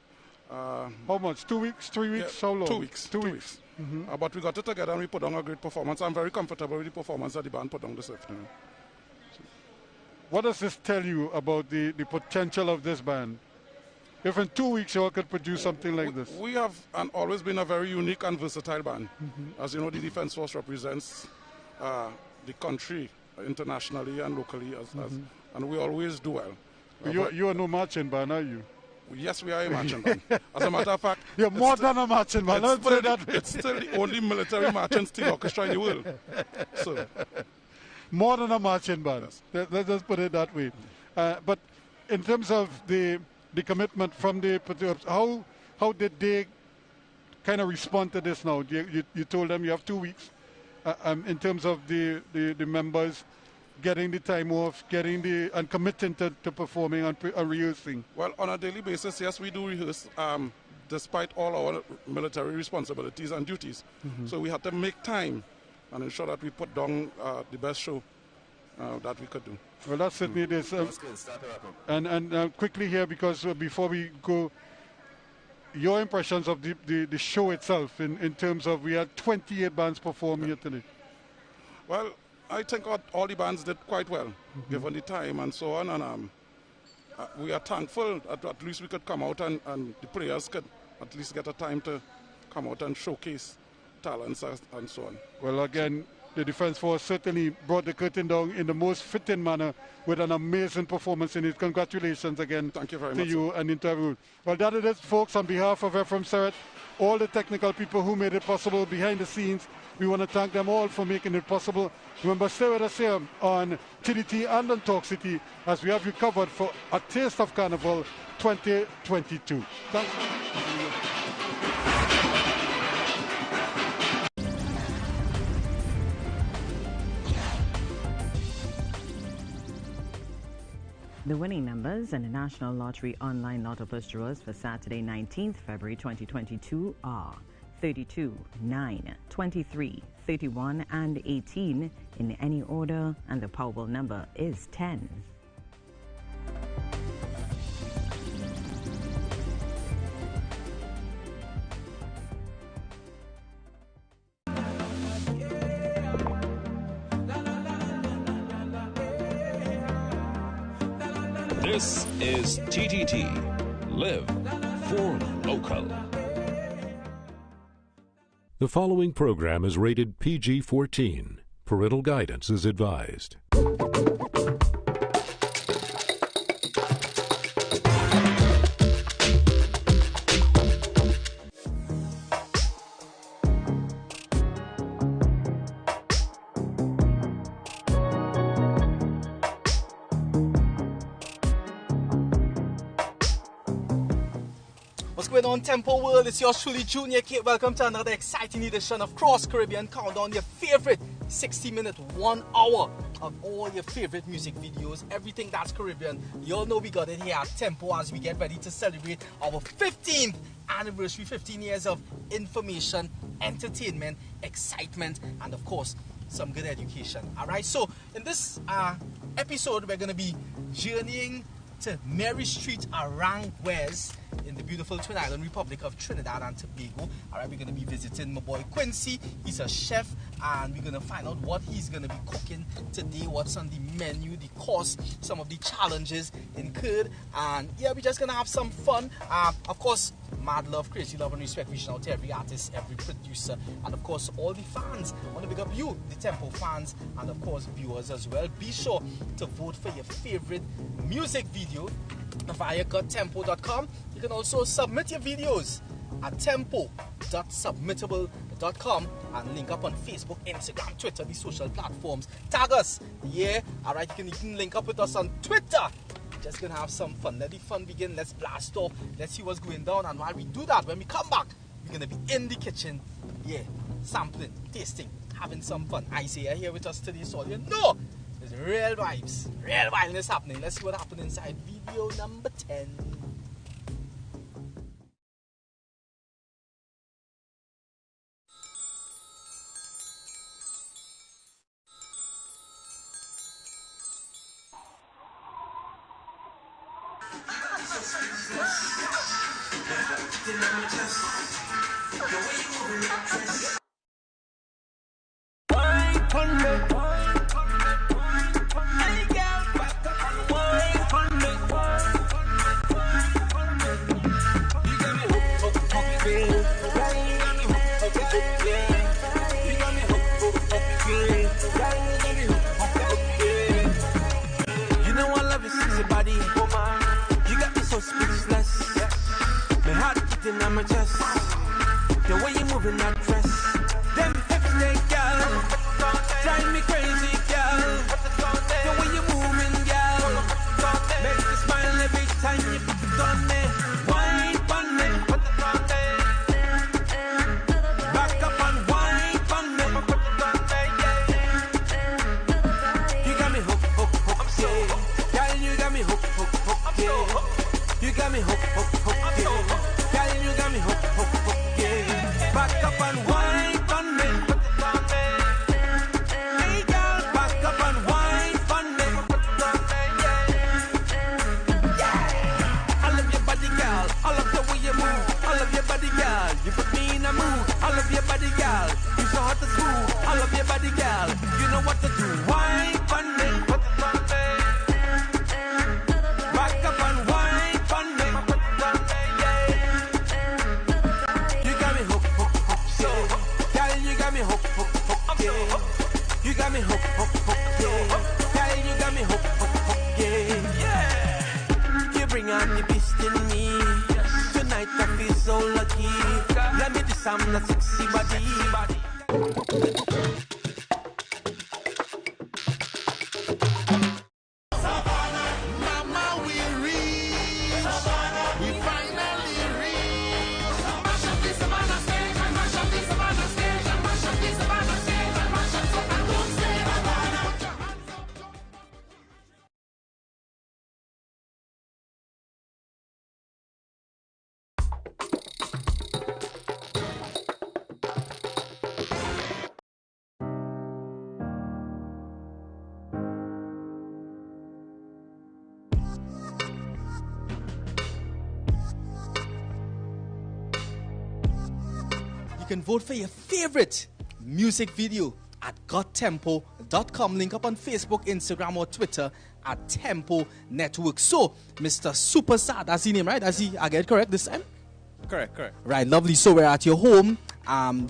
How much? 2 weeks? 3 weeks? Yeah, How long? 2 weeks. 2 weeks. But we got it together and we put on a great performance. I'm very comfortable with the performance that the band put on this afternoon. What does this tell you about the potential of this band? If in 2 weeks you all could produce something like this. We have always been a very unique and versatile band. As you know, the Defense Force represents the country internationally and locally, and we always do well. You are no marching band, are you? Yes, we are a marching band. As a matter of fact, you're more than a marching band. Let's put it that way. It's still the only military marching steel orchestra in the world. So, more than a marching band. Yes. Let's just put it that way. But in terms of the commitment from the participants, how did they kind of respond to this now? You told them you have 2 weeks in terms of the members getting the time off, and committing to performing and rehearsing. Well, on a daily basis, yes, we do rehearse despite all our military responsibilities and duties. So we had to make time and ensure that we put down the best show that we could do. Well, that's certainly it is. And quickly here, because before we go, your impressions of the show itself in terms of, we had 28 bands perform here today. Well, I think all the bands did quite well, given the time and so on. And we are thankful that at least we could come out and the players could at least get a time to come out and showcase talents and so on. Well, again, the Defence Force certainly brought the curtain down in the most fitting manner with an amazing performance in it. Congratulations again. Thank you very to much, you and Interview. Well, that it is, folks, on behalf of FM Seret, all the technical people who made it possible behind the scenes. We want to thank them all for making it possible. Remember, stay with us here on TDT and on Talk City as we have you covered for A Taste of Carnival 2022. Thanks. The winning numbers in the National Lottery Online Lotto Plus draws for Saturday, 19th February 2022 are 32, 9, 23, 31, and 18 in any order, and the Powerball number is 10. This is TTT. Live for local. The following program is rated PG-14. Parental guidance is advised. What's going on, Tempo World? It's yours truly, Junior Kate. Welcome to another exciting edition of Cross Caribbean Countdown, your favorite 60-minute, 1 hour of all your favorite music videos, everything that's Caribbean. You all know we got it here at Tempo as we get ready to celebrate our 15th anniversary, 15 years of information, entertainment, excitement, and of course, some good education. Alright, so in this episode, we're going to be journeying to Mary Street, Aranjuez, in the beautiful Twin Island Republic of Trinidad and Tobago. Alright, we're going to be visiting my boy Quincy. He's a chef, and we're going to find out what he's going to be cooking today, what's on the menu, the course, some of the challenges incurred, and yeah, we're just going to have some fun. Of course, mad love, crazy love, and respect reaching out to every artist, every producer, and of course all the fans. I want to big up you, the Tempo fans, and of course viewers as well. Be sure to vote for your favorite music video via gottempo.com. You can also submit your videos at tempo.submittable.com and link up on Facebook, Instagram, Twitter, the social platforms. Tag us, yeah. Alright, you can link up with us on Twitter. Just gonna have some fun. Let the fun begin. Let's blast off. Let's see what's going down. And while we do that, when we come back, we're gonna be in the kitchen, yeah, sampling, tasting, having some fun. Isaiah here with us today, so you know there's real vibes, real wildness happening. Let's see what happened inside video number 10. You know I love you since your body. You got me so speechless. in that dress. Them hips, they girl, drive me crazy, girl. The way you moving, girl, makes me smile every time you put it on me. Wine on me, back up and wine on me. You got me hook, hook, hook, yeah. Girl, you got me hook, hook, hook, yeah. You got me hook, hook, hook, yeah. Girl, you got me hook, hook, hook, yeah. Back up and wine on me. Hey, girl, back up and wine on me. Yeah. I love your body, girl. I love the way you move. I love your body, girl. You put me in a mood. I love your body, girl. You so hot and smooth. I love your body, girl. You know what to do. Wine on me. Back up and wine on me. You got me hook, hook, hook, yeah. Girl, you got me hook, hook, hook, yeah. You got me hook, hook, hook, yeah. Girl, you got me hook, hook, hook, yeah. You bring on the beast in me. Tonight I feel so lucky. Let me do some that sexy body. Mama, we reach. We finally reach. Mash up this Savannah stage and mash up this Savannah stage and mash up this Savannah stage and mash up so and don't stay. Put your hands up. You can vote for your favorite music video at gottempo.com. Link up on Facebook, Instagram, or Twitter at Tempo Network. So, Mr. Superstar, that's his name, right? I get it correct this time? Correct. Right, lovely. So we're at your home.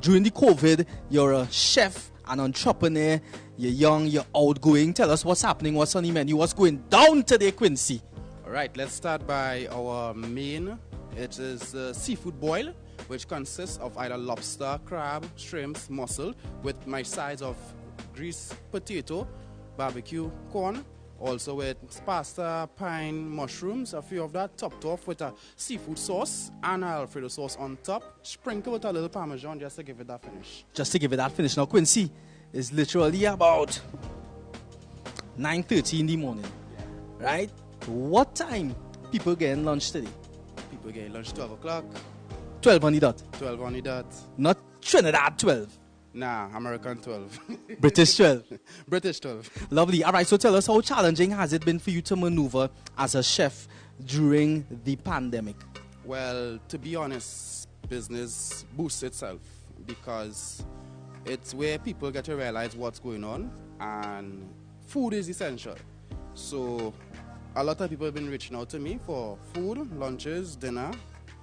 During the COVID, you're a chef, an entrepreneur, you're young, you're outgoing. Tell us what's happening, what's on the menu, what's going down today, Quincy. All right, let's start by our main. It is seafood boil, which consists of either lobster, crab, shrimps, mussel, with my sides of greased potato, barbecue corn, also with pasta, pine, mushrooms, a few of that, topped off with a seafood sauce and Alfredo sauce on top, sprinkle with a little Parmesan just to give it that finish. Now, Quincy, is literally about 9:30 in the morning, right? What time people getting lunch today? People getting lunch 12 o'clock. 12 on the dot. 12 on the dot. Not Trinidad 12. Nah, American 12. British 12. British 12. Lovely. All right, so tell us, how challenging has it been for you to maneuver as a chef during the pandemic? Well, to be honest, business boosts itself because it's where people get to realize what's going on, and food is essential. So a lot of people have been reaching out to me for food, lunches, dinner,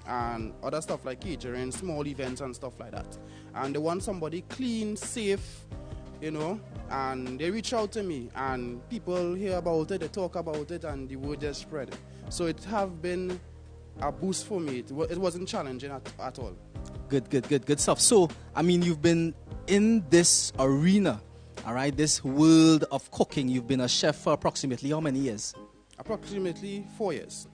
and other stuff like catering, small events and stuff like that. And they want somebody clean, safe, and they reach out to me, and people hear about it, they talk about it, and the word just spread. So it have been a boost for me. It wasn't challenging at all. Good stuff. So, I mean, you've been in this arena, all right, this world of cooking. You've been a chef for approximately how many years? Approximately 4 years.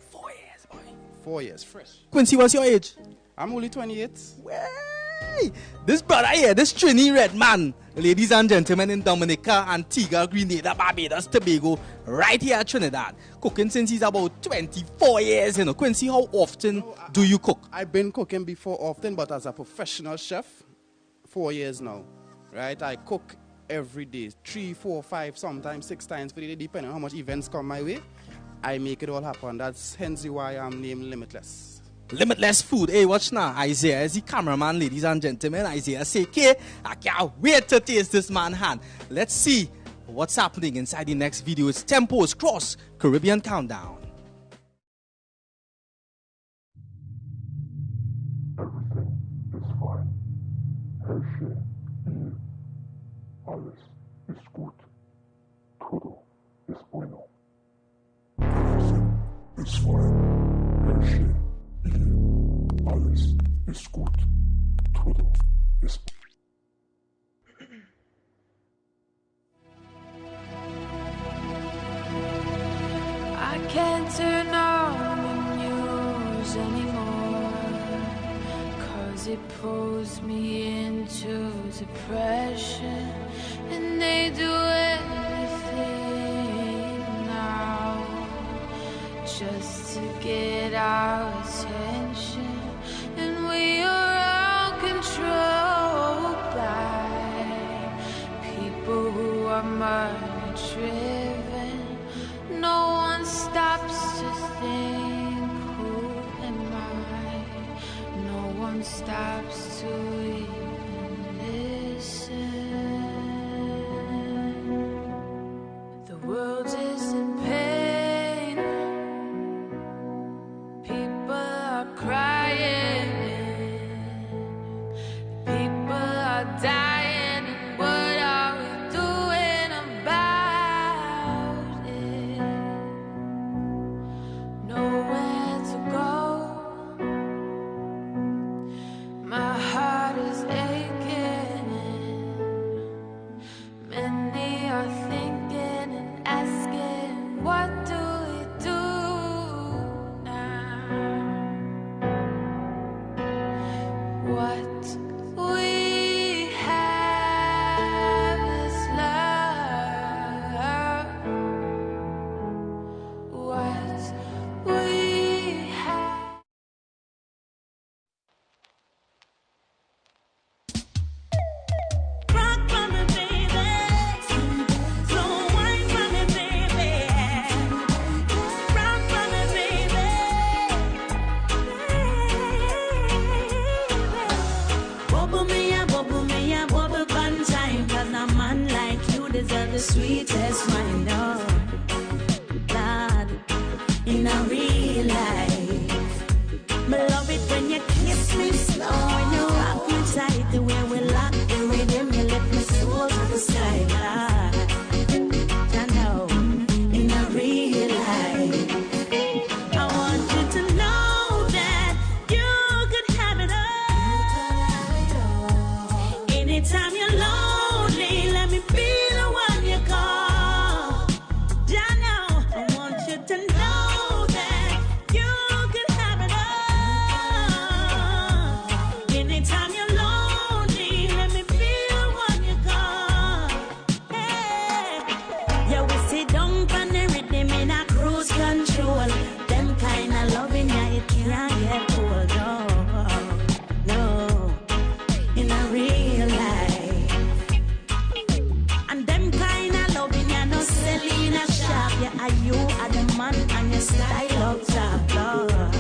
4 years, boy. 4 years, fresh. Quincy, what's your age? I'm only 28. Way! This brother here, this Trini red man, ladies and gentlemen, in Dominica, Antigua, Grenada, Barbados, Tobago, right here at Trinidad, cooking since he's about 24 years. Quincy, how often do you cook? I've been cooking before often, but as a professional chef, 4 years now. Right? I cook every day, 3, 4, 5, sometimes 6 times per day, depending on how much events come my way. I make it all happen. That's hence why I'm named Limitless. Limitless food. Hey, watch now. Isaiah is the cameraman, ladies and gentlemen. Isaiah say, okay, I can't wait to taste this man's hand. Let's see what's happening inside the next video. It's Tempo's Cross Caribbean Countdown. Everything is fine. Hershey, alles ist gut. Todo es bueno. Everything is fine. Hershey, alles ist gut. todo es I can't turn on the news anymore, 'cause it pulls me into depression, and they do everything now just to get our attention, and we are all controlled by people who are money driven. No one stops to think, who am I? No one stops to even listen. The world is in pain. People are crying. People are dying. And what are we doing about it? Nowhere to go. My heart is aching. Many are thinking and asking, what do we do now? What we have is love. What we have. Rock for me, baby. Slow wine for me, baby. Rock for me, baby. Bubble me, bubble one time. 'Cause a man like you deserve the sweetest wine, no. Lord, in a real life. Me love it when you kiss me slow, when you rock me tight, the way we lock the rhythm, you let me soar to the sky. I know, in a real life, I want you to know that you could have it all. Anytime you're lonely, let me be the one you call. I know, I want you to know that you could have it all. Anytime you're lonely, let me be the one you call. Hey, yeah, we sit down on the rhythm in a cruise control. Them kind of loving, yeah, it can't get old. No, in a real life. And them kind of loving, yeah, no selling a shop. Yeah, are you are the man and your style of top, Lord.